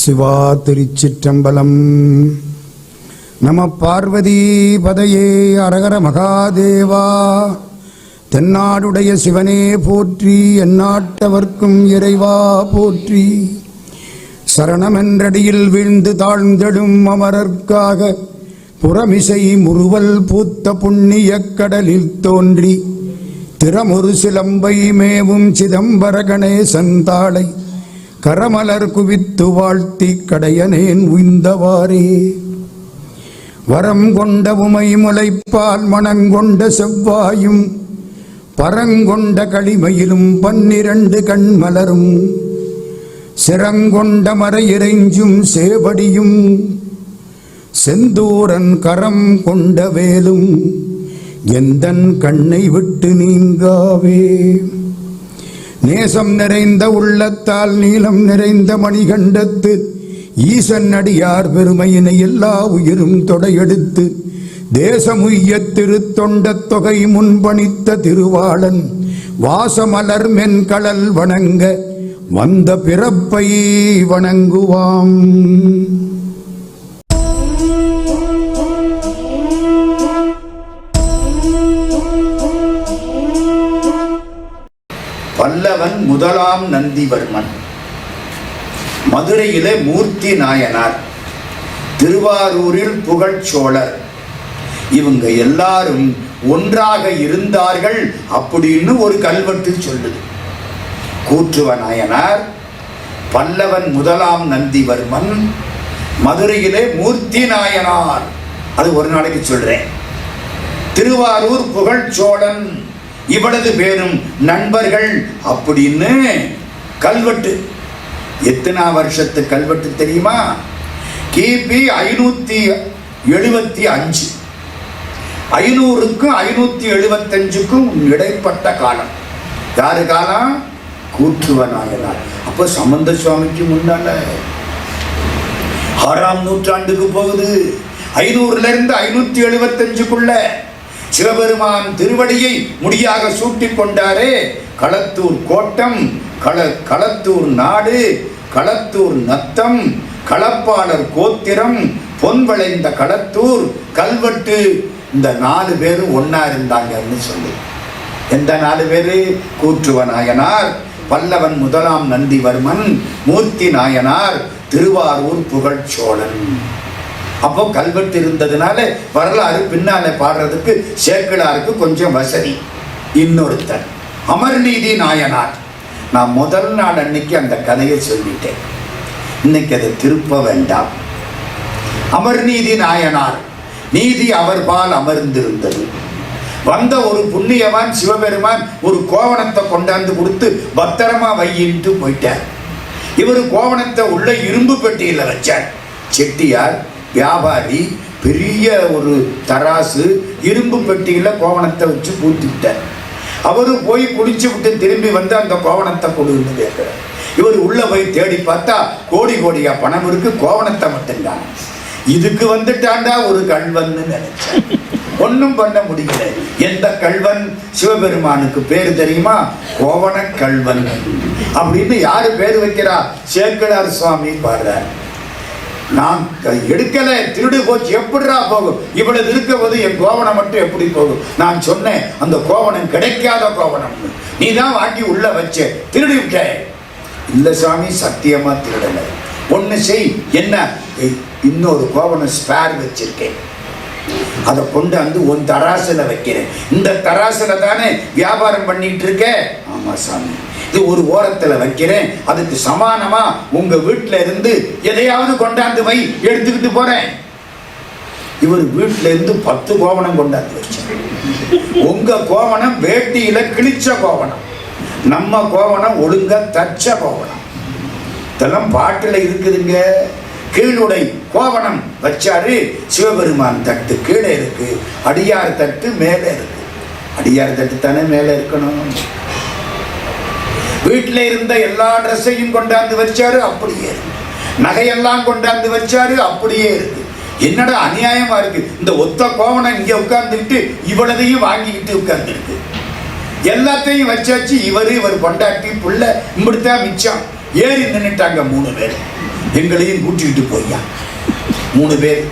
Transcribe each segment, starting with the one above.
சிவா திருச்சிற்றம்பலம். நம பார்வதி பதையே அரகர மகாதேவா. தென்னாடுடைய சிவனே போற்றி, எந்நாட்டவர்க்கும் இறைவா போற்றி. சரணமென்றடியில் வீழ்ந்து தாழ்ந்தெடும் அமரர்க்காக புறமிசை முறுவல் பூத்த புண்ணிய கடலில் தோன்றி திறமொரு சிலம்பை மேவும் சிதம்பர கணேசன் தாளை கரமலர் குவித்து வாழ்த்தி கடையனேன் உய்ந்தவாறே. வரம் கொண்ட உமை முளைப்பால் மணங்கொண்ட செவ்வாயும் பரங்கொண்ட களிமையிலும் 12 கண்மலரும் சிறங்கொண்ட மறையிறைஞ்சும் சேவடியும் செந்தூரன் கரம் கொண்ட வேலும் எந்தன் கண்ணை விட்டு நீங்காவே. நேசம் நிறைந்த உள்ளத்தால் நீளம் நிறைந்த மணிகண்டத்து ஈசன் அடியார் பெருமையினை எல்லா உயிரும் தொடையெடுத்து தேசமுய்ய திருத்தொண்ட தொகை முன்பணித்த திருவாளன் வாசமலர் மென்கடல் வணங்க வந்த பிறப்பை வணங்குவாம். பல்லவன் முதலாம் நந்திவர்மன், மதுரையிலே மூர்த்தி நாயனார், திருவாரூரில் புகழ்ச்சோழர், இவங்க எல்லாரும் ஒன்றாக இருந்தார்கள் அப்படின்னு ஒரு கல்வெட்டு சொல்லுது. கூற்றுவ நாயனார், பல்லவன் முதலாம் நந்திவர்மன், மதுரையிலே மூர்த்தி நாயனார், அது ஒரு நாளைக்கு சொல்றேன். திருவாரூர் புகழ்ச்சோழன், இவளது பேரும் நண்பர்கள் அப்படின்னு கல்வெட்டு. எத்தனை வருஷத்து கல்வெட்டு தெரியுமா? கிபி 575, 500க்கும் 575க்கும் இடைப்பட்ட காலம். யாரு காலம்? கூற்றுவ நாயனார். அப்போ சம்பந்த சுவாமிக்கு முன்னால 6ஆம் நூற்றாண்டுக்கு போகுது. 500ல இருந்து 575க்குள்ள சிவபெருமான் திருவடியை முடியாக சூட்டிக் கொண்டாரே. களத்தூர் கோட்டம், களத்தூர் நாடு, களத்தூர் நத்தம், களப்பாளர் கோத்திரம், பொன் விளைந்த களத்தூர், கல்வெட்டு, இந்த 4 பேரும் ஒன்னா இருந்தாங்கன்னு சொல்லு. எந்த 4 பேரு? கூற்றுவ நாயனார், பல்லவன் முதலாம் நந்திவர்மன், மூர்த்தி நாயனார், திருவாரூர் புகழ்ச்சோழன். அப்போ கல்வெட்டு இருந்ததுனால வரலாறு பின்னால பாடுறதுக்கு சேக்கிழாருக்கு கொஞ்சம் வசதி. இன்னொருத்தர் அமர்நீதி நாயனார். நான் முதல் நாள் அன்னைக்கு அந்த கதையை சொல்லிட்டேன், இன்னைக்கு அதை திருப்ப வேண்டாம். அமர்நீதி நாயனார், நீதி அவர் பால் அமர்ந்திருந்தது. வந்த ஒரு புண்ணியவான் சிவபெருமான் ஒரு கோவணத்தை கொண்டாந்து கொடுத்து பத்திரமா வையின்ட்டு போயிட்டார். இவர் கோவணத்தை உள்ள இரும்பு பெட்டியில வச்சார். செட்டியார் வியாபாரி பெரிய ஒரு தராசு இரும்பு பெட்டியில கோவணத்தை வச்சு பூட்டிட்டார். அவரு போய் குளிச்சு விட்டு திரும்பி வந்து அந்த கோவணத்தை கொடுன்னு கேட்கிறார். இவர் உள்ள போய் தேடி பார்த்தா கோடி கோடியா பணம் இருக்கு, கோவணத்தை மட்டும்தான். இதுக்கு வந்துட்டாண்டா ஒரு கல்வன் நினைச்சேன். ஒன்னும் பண்ண முடியல. எந்த கல்வன்? சிவபெருமானுக்கு பேரு தெரியுமா? கோவண கல்வன் அப்படின்னு யாரு பேரு வைக்கிறா? சேக்கிழார் சுவாமி பாடுறார். நான் எடுக்கல, திருடு போச்சு, எப்படிரா போகும்? இவ்வளவு இருக்க போது என் கோவணம் மட்டும் எப்படி போகும்? நான் சொன்னேன் அந்த கோவணம் கிடைக்காத கோவணம், நீ தான் வாங்கி உள்ள வச்ச, திருடி விட்ட. இல்ல சாமி, சத்தியமா திருடல. ஒண்ணு செய், என்ன? இன்னொரு கோவணம் ஸ்பேர் வச்சிருக்கேன், அதை கொண்டு வந்து உன் தராசுல வைக்கிறேன். இந்த தராசுல தானே வியாபாரம் பண்ணிட்டு இருக்க? ஆமா சாமி, இது ஒரு ஓரத்துல வைக்கிறேன், அதுக்கு சமானமா உங்க வீட்டுல இருந்து எதையாவது கொண்டாந்து வை, எடுத்துக்கிட்டு போறேன். இவர் வீட்டுல இருந்து 10 கோவணம் கொண்டாந்து வச்சார். உங்க கோவணம் வேட்டியில கிழிச்ச கோவணம், நம்ம கோவணம் ஒழுங்க தச்ச கோவணம். இதெல்லாம் பாட்டுல இருக்குதுங்க. கீழுடை கோவணம் வச்சாரு. சிவபெருமான் தட்டு கீழே இருக்கு, அடியார் தட்டு மேலே இருக்கு. அடியார் தட்டு தானே மேலே இருக்கணும். வீட்டில இருந்த எல்லா ட்ரெஸ்ஸையும் கொண்டாந்து வச்சாரு, அப்படியே இருக்கு. நகையெல்லாம் கொண்டாந்து வச்சாரு, அப்படியே இருக்கு. என்னடா அநியாயமா இருக்கு, இந்த ஒத்த கோவணம் இங்க உட்கார்ந்துட்டு இவ்வளதையும் வாங்கிக்கிட்டு உட்கார்ந்து இருக்கு. எல்லாத்தையும் வச்சாச்சு. இவர் பொண்டாட்டி புள்ள இப்படித்தான் மிச்சம். ஏறி நின்னுட்டாங்க 3 பேர். எங்களையும் கூட்டிகிட்டு போய்யா. 3 பேர்.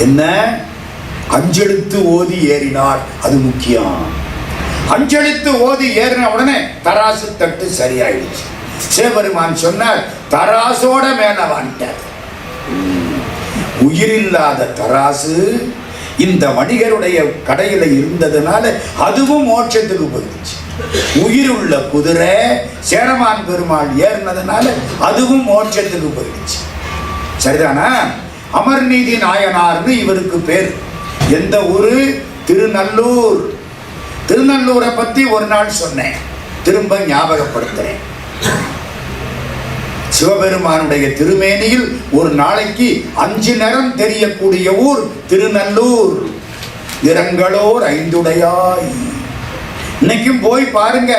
என்ன? அஞ்செழுத்து ஓதி ஏறினார். அது முக்கியம். அஞ்செழுத்து ஓதி ஏறின உடனே தராசு தட்டு சரியாயிடுச்சு. சிவபெருமான் சொன்னார், தராசோட மேல வாங்கிட்டார். உயிரில்லாத தராசு இந்த வணிகருடைய கடையில இருந்ததுனால அதுவும் மோட்சத்துக்கு போயிடுச்சு. உயிருள்ள குதிரை சேரமான் பெருமாள் ஏறினதுனால அதுவும் மோட்சத்துக்கு போயிடுச்சு. சரிதானா? அமர்நீதி நாயனார்னு இவருக்கு பேர். எந்த ஊரு? திருநல்லூர். திருநல்லூரை பத்தி ஒரு நாள் சொன்னேன், திரும்ப ஞாபகப்படுத்துறேன். சிவபெருமானுடைய திருமேனியில் ஒரு நாளைக்கு 5 நிறம் தெரியக்கூடிய ஊர் திருநல்லூர். நிறங்களோர் 5உடையாய். இன்னைக்கும் போய் பாருங்க.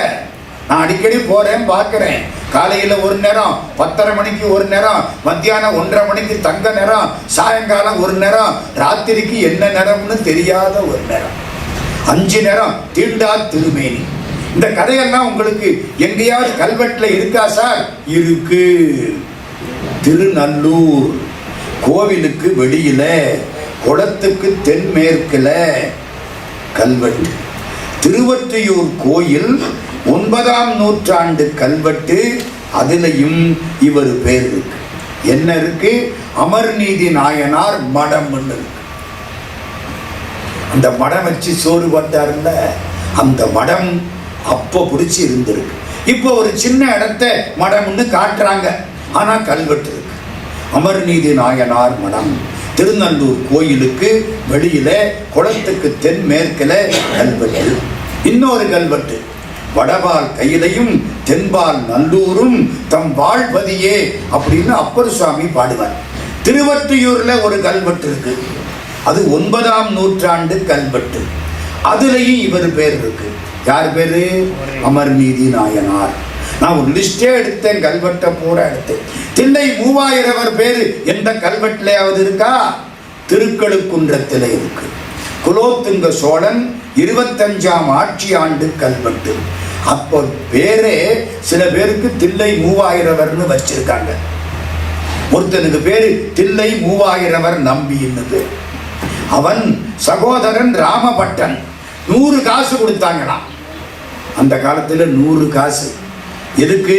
நான் அடிக்கடி போறேன், பார்க்கிறேன். காலையில ஒரு நேரம், 10:30 மணிக்கு ஒரு நேரம், மத்தியானம் 1:30 மணிக்கு தங்க நேரம், சாயங்காலம் ஒரு நேரம், ராத்திரிக்கு என்ன நேரம்னு தெரியாத ஒரு நேரம். 5 நேரம் தீண்டா திருமேனி. இந்த கதையெல்லாம் உங்களுக்கு எங்கேயாவது கல்வெட்டில் இருக்கா சார்? இருக்கு. திருநல்லூர் கோவிலுக்கு வெளியில, குளத்துக்கு தென்மேற்குல கல்வெட்டு. திருவொற்றியூர் கோயில் 9ஆம் நூற்றாண்டு கல்வெட்டு. அதுலயும் இவர் பேர் இருக்கு. என்ன இருக்கு? அமர்நீதி நாயனார் மடம் இருக்கு. அந்த மடம் வச்சு சோறு போட்டாருல்ல, அந்த மடம் அப்போ பிடிச்சி இருந்திருக்கு. இப்போ ஒரு சின்ன இடத்த மடம்னு காட்டுறாங்க, ஆனா கல்வெட்டு இருக்கு. அமர்நீதி நாயனார் மடம் திருநல்லூர் கோயிலுக்கு வெளியில, குளத்துக்கு தென்மேற்குல கல்வெட்டு. இன்னொரு கல்வெட்டு, வடபால் கையிலையும் தென்பால் நல்லூரும் தம் வாழ்வதியே அப்படின்னு அப்பர் சுவாமி பாடுவார். திருவொற்றியூர்ல ஒரு கல்வெட்டு இருக்கு. அது 9ஆம் நூற்றாண்டு கல்வெட்டு. அதுலயும் இவர் பேர் இருக்கு. யார் பேரு? அமர்நீதி நாயனார். நான் ஒரு லிஸ்டே எடுத்தேன், கல்வெட்டை பூரா எடுத்தேன். தில்லை மூவாயிரவர் பேரு எந்த கல்வெட்டிலையாவது இருக்கா? திருக்கழுக்குன்றத்திலே இருக்கு. குலோத்துங்க சோழன் 25ஆம் ஆட்சி ஆண்டு கல்வெட்டு. அப்போ பேரே சில பேருக்கு தில்லை மூவாயிரவர்னு வச்சிருக்காங்க. ஒருத்தனுக்கு பேரு தில்லை மூவாயிரவர் நம்பின்னு பேர். அவன் சகோதரன் ராமபட்டன் 100 காசு கொடுத்தாங்களாம். அந்த காலத்துல 100 காசு எதுக்கு?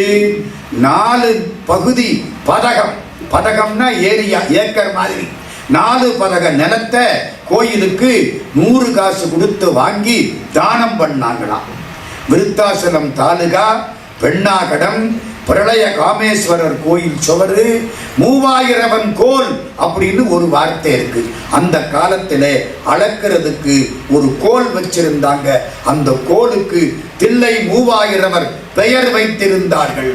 4 பகுதி பதகம். பதகம்னா ஏரியா, ஏக்கர் மாதிரி. 4 பதக நிலத்தை கோயிலுக்கு 100 காசு கொடுத்து வாங்கி தானம் பண்ணாங்களாம். விருத்தாசலம் தாலுகா பெண்ணாகடம் பிரளய காமேஸ்வரர் கோயில் சுவரு 3000 கோல் அப்படின்னு ஒரு வார்த்தை இருக்கு. அந்த காலத்தில் அளக்கிறதுக்கு ஒரு கோல் வச்சிருந்தாங்க. அந்த கோலுக்கு தில்லை 3000 பெயர் வைத்திருந்தார்கள்.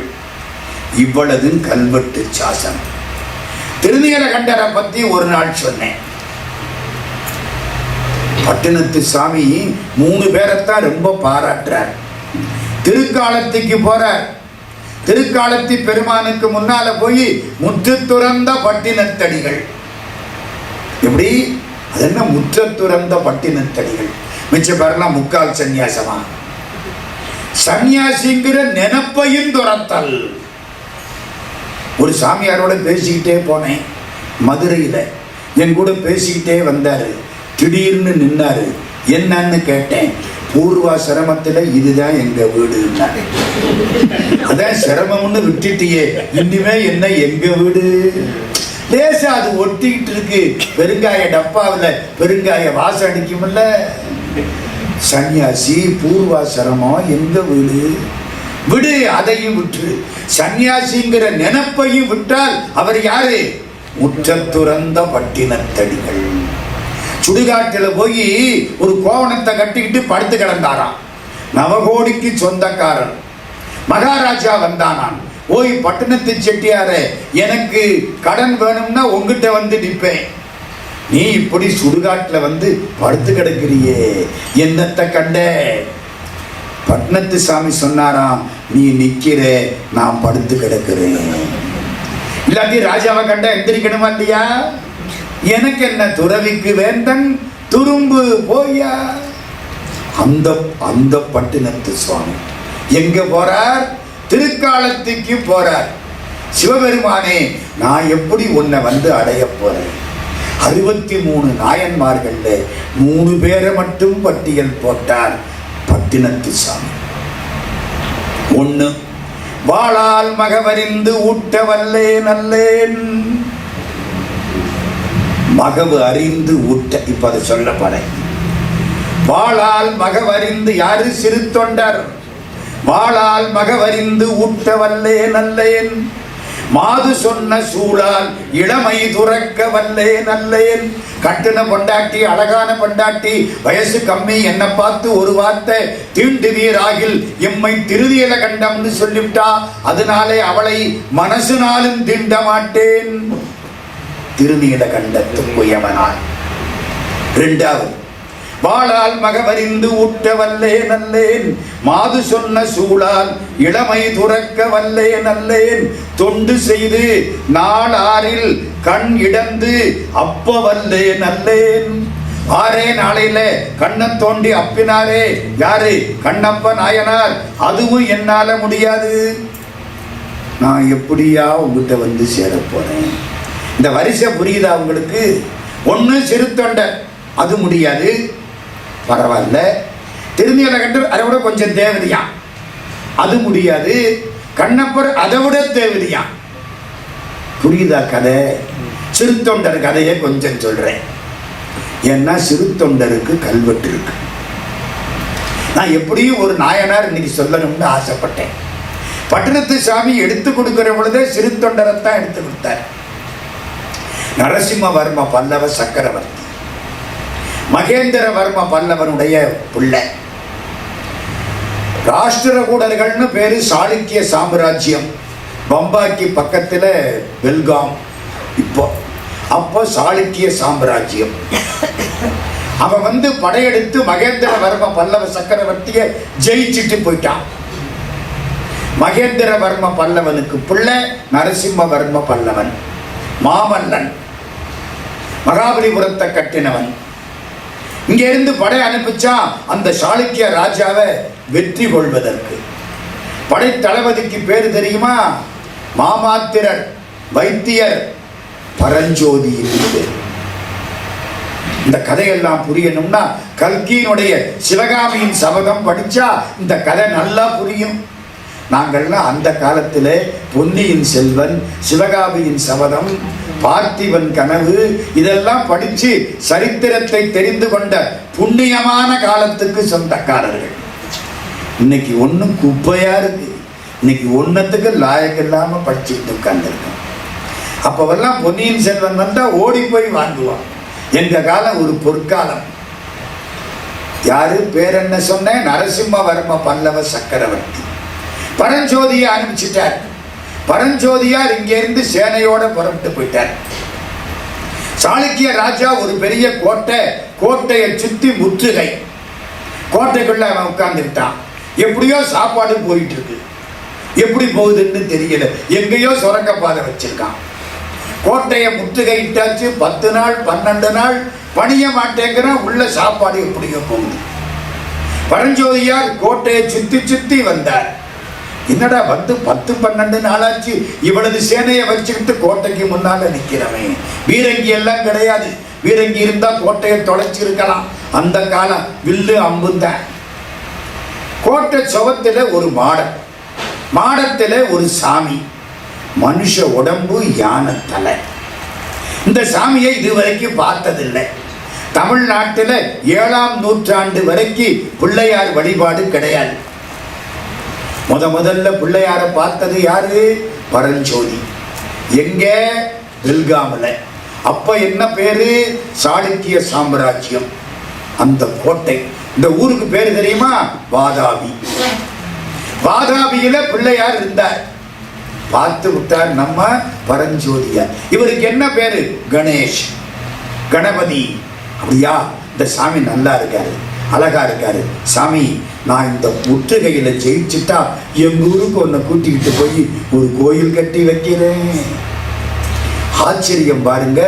இவ்வளவு கல்வெட்டு சாசனம். திருநீலகண்டரை பத்தி ஒரு நாள் சொன்னேன். பட்டினத்து சாமி 3 பேரைத்தான் ரொம்ப பாராட்டுறார். திருக்காலத்துக்கு போறார். திருக்காலத்தி பெருமானுக்கு முன்னால போய் முற்று துறந்த பட்டினத்தடிகள். எப்படி? அது என்ன முற்று துறந்த பட்டினத்தடிகள்? மிச்ச பேரெல்லாம் முக்கால் சன்னியாசமா? சன்னியாசிங்கிற நினைப்பையும் துறத்தல். ஒரு சாமியாரோட பேசிக்கிட்டே போனேன் மதுரையில. என் கூட பேசிக்கிட்டே வந்தாரு. திடீர்னு நின்னாரு. என்னன்னு கேட்டேன். பூர்வாசிரமத்துல இதுதான் எங்க வீடு. அதான் சிரமம்னு விட்டுட்டியே, இனிமே என்ன எங்க வீடு? லேசா அது ஒட்டிக்கிட்டு இருக்கு. பெருங்காய டப்பாவில் பெருங்காய வாசம் அடிக்கும்ல. சன்னியாசி பூர்வாசிரமம் எங்க வீடு? விடு, அதையும் விட்டு. சன்னியாசிங்கிற நினைப்பையும் விட்டால் அவர் யாரு? முற்றத்துறந்த பட்டினத்தடிகள். சுடுகாட்டில் போய் ஒரு கோவணத்தை கட்டிக்கிட்டு படுத்து கிடந்தாராம். நவகோடிக்கு சொந்தக்காரன் மகாராஜா வந்தானான். ஓய் பட்டினத்து செட்டியாரே, எனக்கு கடன் வேணும்னா உங்ககிட்ட வந்து நிற்பேன். நீ இப்படி சுடுகாட்டில் வந்து படுத்து கிடக்கிறியே, என்னத்தை கண்ட? பட்டினத்து சாமி சொன்னாராம், நீ நிக்கிற, நான் படுத்து கிடக்கிறேன். இல்லாட்டி ராஜாவை கண்ட எந்திரிக்கணுமா இல்லையா? எனக்கு என்ன, துறவிக்கு வேந்தன் துரும்பு போயா. அந்த அந்த பட்டினத்து சுவாமி எங்க போறார்? திருக்காலத்துக்கு போறார். சிவபெருமானே, நான் எப்படி உன்னை வந்து அடைய போறேன்? 63 நாயன்மார்கள் 3 பேரை மட்டும் பட்டியல் போட்டார் பட்டினத்து சாமி. 1, வாளால் மகவறிந்து ஊட்ட வல்லேன் அல்லேன். மகவு அறிந்து ஊட்ட, இப்ப அதை சொல்ல போறேன். வாளால் மகவறிந்து, யாரு? சிறு தொண்டர். வாளால் மகவறிந்து ஊட்ட வல்லேன் அல்லேன். மாது சொன்ன சூழால் இளமை துறக்க வல்லேன் அல்லேன். கட்டுன பொண்டாட்டி, அழகான பொண்டாட்டி, வயசு கம்மி, என்ன பார்த்து ஒரு வார்த்தை தீண்டுவீராகில் எம்மை திருதியில கண்டம்னு சொல்லிவிட்டா, அதனாலே அவளை மனசுனாலும் தீண்ட மாட்டேன். திருநீல கண்டத்துக்கு யமனான். 2வது, வாளால் மகவறிந்து ஊட்ட வல்லேன் அல்லேன். மாது சொன்ன சூழால் இளமை துறக்க வல்லேன் அல்லேன். தொண்டு செய்து நாளாரில் கண் இடந்து அப்ப வல்லேன் அல்லேன். ஆரே நாளையில கண்ணை தோண்டி அப்பினாரே, யாரு? கண்ணப்ப நாயனார். அதுவும் என்னால முடியாது. நான் எப்படியா உங்ககிட்ட வந்து சேர போறேன்? இந்த வரிசை புரியுதா உங்களுக்கு? 1 சிறு தொண்டர், அது முடியாது, பரவாயில்ல. திருநீலகண்டர் அதை விட கொஞ்சம் தேவதையா, அது முடியாது. கண்ணப்பர் அதை விட தேவதையா. புரியுதா கதை? சிறு தொண்டர் கதையை கொஞ்சம் சொல்றேன். ஏன்னா சிறு தொண்டருக்கு கல்வெட்டு இருக்கு. நான் எப்படியும் ஒரு நாயனார் இன்னைக்கு சொல்லணும்னு ஆசைப்பட்டேன். பட்டினத்து சாமி எடுத்து கொடுக்கிற பொழுதே சிறு தொண்டரைத்தான் எடுத்து கொடுத்தார். நரசிம்மவர்ம பல்லவ சக்கரவர்த்தி, மகேந்திரவர்ம பல்லவனுடைய பிள்ளை. ராஷ்டிரகூடர்கள்னு பேரு. சாளுக்கிய சாம்ராஜ்யம், பம்பாய்க்கு பக்கத்துல பெல்காம். அப்போ சாளுக்கிய சாம்ராஜ்யம். அவன் வந்து படையெடுத்து மகேந்திரவர்ம பல்லவ சக்கரவர்த்தியை ஜெயிச்சுட்டு போயிட்டான். மகேந்திரவர்ம பல்லவனுக்கு பிள்ளை நரசிம்மவர்ம பல்லவன், மாமல்லன், மகாபலிபுரத்தை கட்டினவன். இங்க இருந்து படை அனுப்பிச்சா அந்த சாளுக்கிய ராஜாவை வெற்றி கொள்வதற்கு. படை தளபதிக்கு பேரு தெரியுமா? மாமாத்திரர், வைத்தியர், பரஞ்சோதி. இந்த கதையெல்லாம் புரியணும்னா கல்கியினுடைய சிவகாமியின் சபதம் படிச்சா இந்த கதை நல்லா புரியும். நாங்கள்லாம் அந்த காலத்தில் பொன்னியின் செல்வன், சிவகாமியின் சபதம், பார்த்திபன் கனவு இதெல்லாம் படிச்சு சரித்திரத்தை தெரிந்து கொண்ட புண்ணியமான காலத்துக்கு சொந்தக்காரர்கள். இன்னைக்கு ஒன்றும் குப்பையா இருக்கு. இன்னைக்கு ஒன்னத்துக்கு லாயக்கு இல்லாம படிச்சுட்டு உட்கார்ந்துருக்கோம். அப்பவெல்லாம் பொன்னியின் செல்வன் வந்தா ஓடி போய் வாங்குவான். எங்க காலம் ஒரு பொற்காலம். யாரு பேர் என்ன சொன்னேன்? நரசிம்மவர்ம பல்லவ சக்கரவர்த்தி. பரஞ்சோதியை அனுப்பிச்சிட்டார். பரஞ்சோதியார் இங்க இருந்து சேனையோட புறப்பட்டு போயிட்டார். சாளுக்கிய ராஜா ஒரு பெரிய கோட்டையை சுத்தி முற்றுகை. கோட்டைக்குள்ள அவன் உட்கார்ந்துட்டான். எப்படியோ சாப்பாடு போயிட்டு இருக்கு. எப்படி போகுதுன்னு தெரியல. எங்கேயோ சுரங்கப்பாதை வச்சிருக்கான். கோட்டையை முற்றுகையிட்டாச்சு. 10 நாள் 12 நாள் பணிய மாட்டேங்கிறான். உள்ள சாப்பாடு எப்படியோ போகுது. பரஞ்சோதியார் கோட்டையை சுத்தி வந்தார். என்னடா வந்து 10-12 நாளாச்சு, இவ்வளவு சேனையை வச்சுக்கிட்டு கோட்டைக்கு முன்னால நிக்கிறவன். வீரங்கி எல்லாம் கிடையாது. வீரங்கி இருந்தா கோட்டையை தொலைச்சிருக்கலாம். அந்த காலம் வில்லு அம்புந்தான். கோட்டை சுவத்துல ஒரு மாடம், மாடத்துல ஒரு சாமி, மனுஷ உடம்பு, யானை தலை. இந்த சாமியை இதுவரைக்கும் பார்த்ததில்லை. தமிழ்நாட்டில் 7ஆம் நூற்றாண்டு வரைக்கும் பிள்ளையார் வழிபாடு கிடையாது. முதல்ல பிள்ளையார பார்த்தது யாரு? பரஞ்சோதி. எங்க? பெல்காம்ல. அப்ப என்ன பேரு? சாளுக்கிய சாம்ராஜ்யம். அந்த கோட்டை, இந்த ஊருக்கு பேரு தெரியுமா? வாதாபி. வாதாபியில பிள்ளையார் இருந்தார். பார்த்து விட்டார் நம்ம பரஞ்சோதியார். இவருக்கு என்ன பேரு? கணேஷ், கணபதி. அப்படியா? இந்த சாமி நல்லா இருக்காரு, அழகா இருக்காரு. சாமி, நான் இந்த முற்றுகையில ஜெயிச்சுட்டா எங்க ஊருக்கு ஒன்ன கூட்டிக்கிட்டு போய் ஒரு கோயில் கட்டி வைக்கிறேன். ஆச்சரியம் பாருங்க.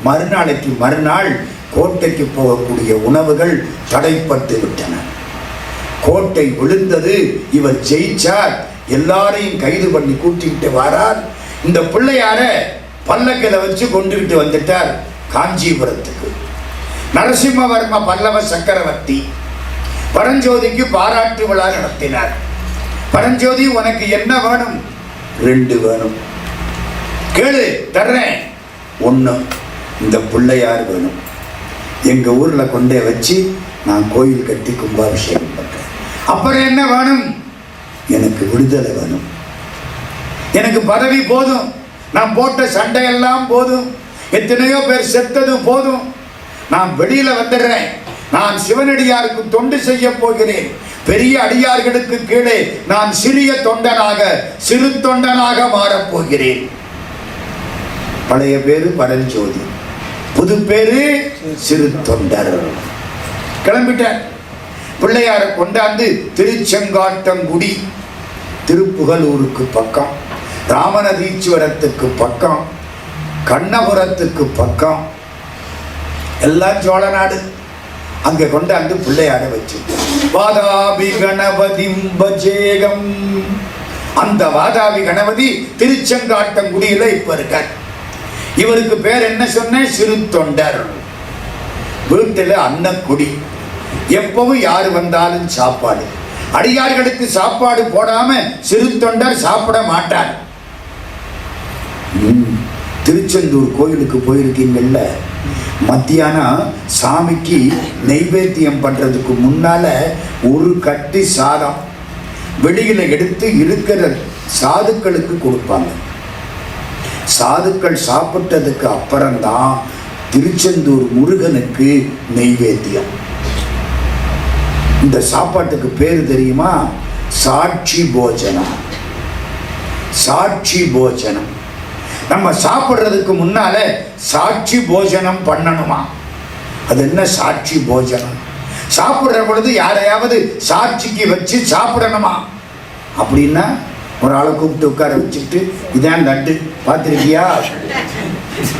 மறுநாளைக்கு மறுநாள் கோட்டைக்கு போகக்கூடிய உணவுகள் தடைப்பட்டு விட்டன. கோட்டை விழுந்தது. இவர் ஜெயிச்சார். எல்லாரையும் கைது பண்ணி கூட்டிக்கிட்டு வாரார். இந்த பிள்ளையார பல்லக்கில வச்சு கொண்டுகிட்டு வந்துட்டார் காஞ்சிபுரத்துக்கு. நரசிம்மவர்ம பல்லவ சக்கரவர்த்தி பரஞ்சோதிக்கு பாராட்டு விழா நடத்தினார். பரஞ்சோதி, உனக்கு என்ன வேணும்? 2 வேணும். கேளு, தர்றேன். 1, இந்த பிள்ளையார் வேணும். எங்க ஊர்ல கொண்டே வச்சு நான் கோயில் கட்டி கும்பாபிஷேகம் பண்றேன். அப்புறம் என்ன வேணும்? எனக்கு விடுதலை வேணும். எனக்கு பதவி போதும். நான் போட்ட சண்டையெல்லாம் போதும். எத்தனையோ பேர் செத்தது போதும். நான் வெளியில வந்துடுறேன். நான் சிவனடியாருக்கு தொண்டு செய்ய போகிறேன். பெரிய அடியார்களுக்கு கீழே நான் சிறிய தொண்டனாக, சிறு தொண்டனாக மாறப் போகிறேன். பழைய பேரு பரஞ்சோதி, புது பேரு சிறு தொண்டர். கிளம்பிட்டார். பிள்ளையார கொண்டாந்து திருச்செங்காட்டங்குடி, திருப்புகலூருக்கு பக்கம், ராமநதீஸ்வரத்துக்கு பக்கம், கண்ணபுரத்துக்கு பக்கம், எல்லாம் சோழ நாடு. அங்க கொண்டாந்து பிள்ளையார வச்சு வாதாபி கணபதி பஜேகம். அந்த வாதாபி கணபதி திருச்செங்காட்டங்குடியில இப்ப இருக்கார். இவருக்கு பேர் என்ன சொன்ன? சிறு தொண்டர். வீட்டுல அன்னக்குடி. எப்பவும் யாரு வந்தாலும் சாப்பாடு. அடியார்களுக்கு சாப்பாடு போடாம சிறு தொண்டர் சாப்பிட மாட்டார். திருச்செந்தூர் கோயிலுக்கு போயிருக்கீங்கல்ல, மத்தியானம் சாமிக்கு நெய்வேத்தியம் பண்றதுக்கு முன்னால ஒரு கட்டி சாதம் வெளியில எடுத்து இருக்கிற சாதுக்களுக்கு கொடுப்பாங்க. சாதுக்கள் சாப்பிட்டதுக்கு அப்புறம்தான் திருச்செந்தூர் முருகனுக்கு நெய்வேத்தியம். இந்த சாப்பாட்டுக்கு பேரு தெரியுமா? சாட்சி போஜனம். சாட்சி போஜனம். நம்ம சாப்பிடுறதுக்கு முன்னால சாட்சி போஜனம் பண்ணணுமா? அது என்ன சாட்சி போஜனம்? சாப்பிடுற பொழுது யாரையாவது சாட்சிக்கு வச்சு சாப்பிடணுமா? அப்படின்னா ஒரு ஆளை கூப்பிட்டு உட்கார வச்சுட்டு, இதான் லட்டு பார்த்துருக்கியா,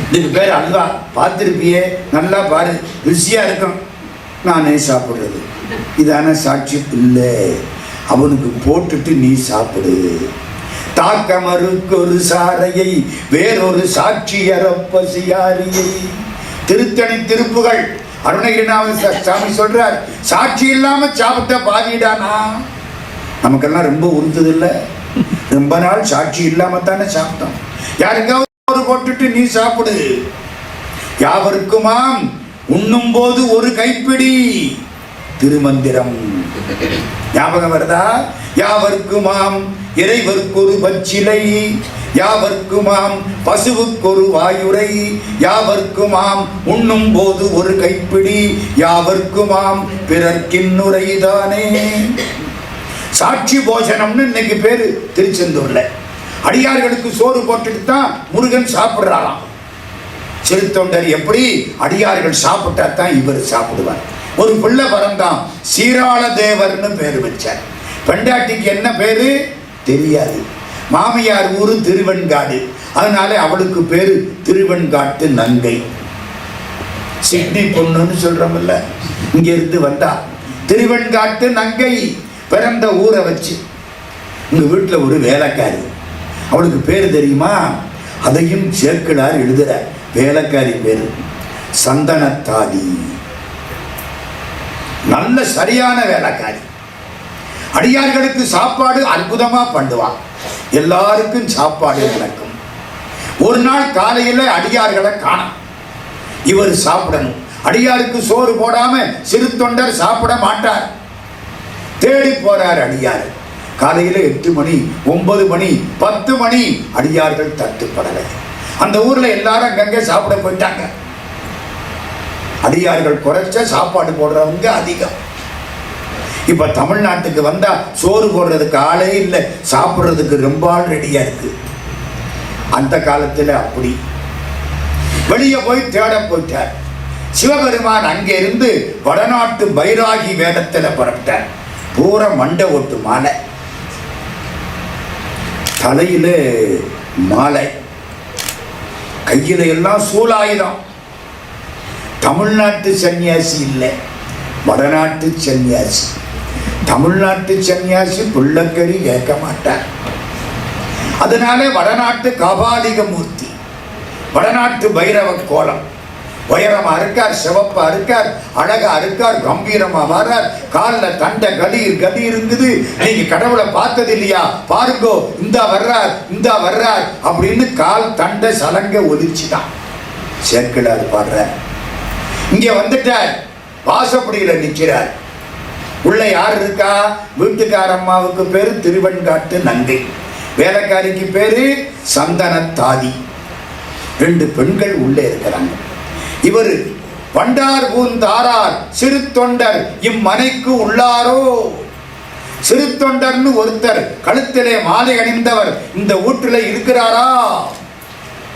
இதுக்கு பேர் அல்வா பார்த்துருப்பியே, நல்லா பாரு, ருசியா இருக்கும், நானே சாப்பிடுறது, இதான சாட்சி? இல்லை, அவனுக்கு போட்டுட்டு நீ சாப்பிடு. தாக்கமருக்கு ஒரு சாரையை வேறொரு சாட்சி பசியாரியை. திருத்தணி திருப்புகள் அருணகிரிநாத சாமி சொல்றார், சாட்சி இல்லாம சாப்பிட்ட பாதிடானா. நமக்கெல்லாம் ரொம்ப உறுத்துது இல்லை? ரொம்ப நாள் சாட்சி இல்லாம தானே சாப்பிட்டோம். யாருக்காவது போட்டுட்டு நீ சாப்பிடு. யாவருக்குமாம் உண்ணும் போது ஒரு கைப்பிடி. திருமந்திரம் ஞாபகம் வருதா? யாவர்க்குமாம் இறைவர்க்கொரு பச்சிலை, யாவர்க்குமாம் பசுவுக்கொரு வாயுரை, யாவர்க்குமாம் உண்ணும் போது ஒரு கைப்பிடி, யாவர்க்குமாம் பிறர்க்கின்னுரைதானே. சாட்சி போஜனம்னு இன்னைக்கு பேரு திருச்செந்தூர்ல. அடியார்களுக்கு சோறு போட்டுட்டு தான் முருகன் சாப்பிடுறாராம். சிறு தொண்டர் எப்படி? அடியார்கள் சாப்பிட்டா தான் இவர் சாப்பிடுவார். ஒரு பிள்ளை பரந்தான், சீராள தேவர்னு பேரு வச்சார். பெண்டாட்டிக்கு என்ன பேரு தெரியாது. மாமியார் ஊரு திருவெண்காடு, அதனால அவளுக்கு பேரு திருவெண்காட்டு நங்கை. சிட்னி பொண்ணுன்னு சொல்றோம்ல, இங்க இருந்து வந்தா திருவெண்காட்டு நங்கை. பிறந்த ஊரை வச்சு உங்க வீட்டுல ஒரு வேலைக்காரி, அவளுக்கு பேரு தெரியுமா? அதையும் சேர்க்கலார் எழுதுற. வேலைக்காரி பேரு சந்தனத்தாதி. நல்ல சரியான வேலைக்காரி. அடியார்களுக்கு சாப்பாடு அற்புதமா பண்ணுவான். எல்லாருக்கும் சாப்பாடு நடக்கும். ஒரு நாள் காலையில அடியார்களை காணும். இவர் சாப்பிடணும். அடியாருக்கு சோறு போடாம சிறு தொண்டர் சாப்பிட மாட்டார். தேடி போறார் அடியார். காலையில 8 மணி, 9 மணி, 10 மணி, அடியார்கள் தட்டுப்படலை. அந்த ஊர்ல எல்லாரும் அங்கங்க சாப்பிட போயிட்டாங்க. அடியார்கள் குறைச்ச, சாப்பாடு போடுறவங்க அதிகம். இப்ப தமிழ்நாட்டுக்கு வந்தா சோறு போடுறதுக்கு ஆளே இல்லை, சாப்பிடுறதுக்கு ரொம்ப ஆள் ரெடியா இருக்கு. அந்த காலத்துல அப்படி வெளியே போய் தேட போயிட்டார். சிவபெருமான் அங்கே இருந்து வடநாட்டு பைராகி வேடத்துல புறப்பட்டார். பூரா மண்டை ஓட்டு மாலை, தலையில மாலை, கையில எல்லாம் சூலாயுதம். தமிழ்நாட்டு சன்னியாசி இல்லை, வடநாட்டு சன்னியாசி. தமிழ்நாட்டு சன்னியாசி புள்ளக்கறி கேட்க மாட்டார். அதனாலே வடநாட்டு காபாலிக மூர்த்தி, வடநாட்டு பைரவ கோலம். உயரமா இருக்கார், சிவப்பா இருக்கார், அழகா இருக்கார், கம்பீரமா வரார், காலில் தண்டை கலீர் கலீருங்குது. நீங்க கடவுளை பார்த்தது இல்லையா, பாருங்கோ இந்தா வர்றார் இந்தா வர்றார் அப்படின்னு கால் தண்டை சலங்க ஒலிச்சுதான் சேர்க்கலார் பாடுற. இங்க வந்துட்டார், வாசப்படியில நிற்கிறார். உள்ள யார் இருக்கா? வீட்டுக்காரம்மாவுக்கு பேரு திருவெண்காட்டு நங்கை, வேலைக்காரிக்கு பேரு சந்தனத்தாதி. 2 பெண்கள் உள்ளே இருக்கிறாங்க. இவர் பண்டார் பூந்தாரார் சிறு தொண்டர் இம்மனைக்கு உள்ளாரோ. சிறு தொண்டர்னு ஒருத்தர் கழுத்திலே மாலை அணிந்தவர் இந்த வீட்டில் இருக்கிறாரா?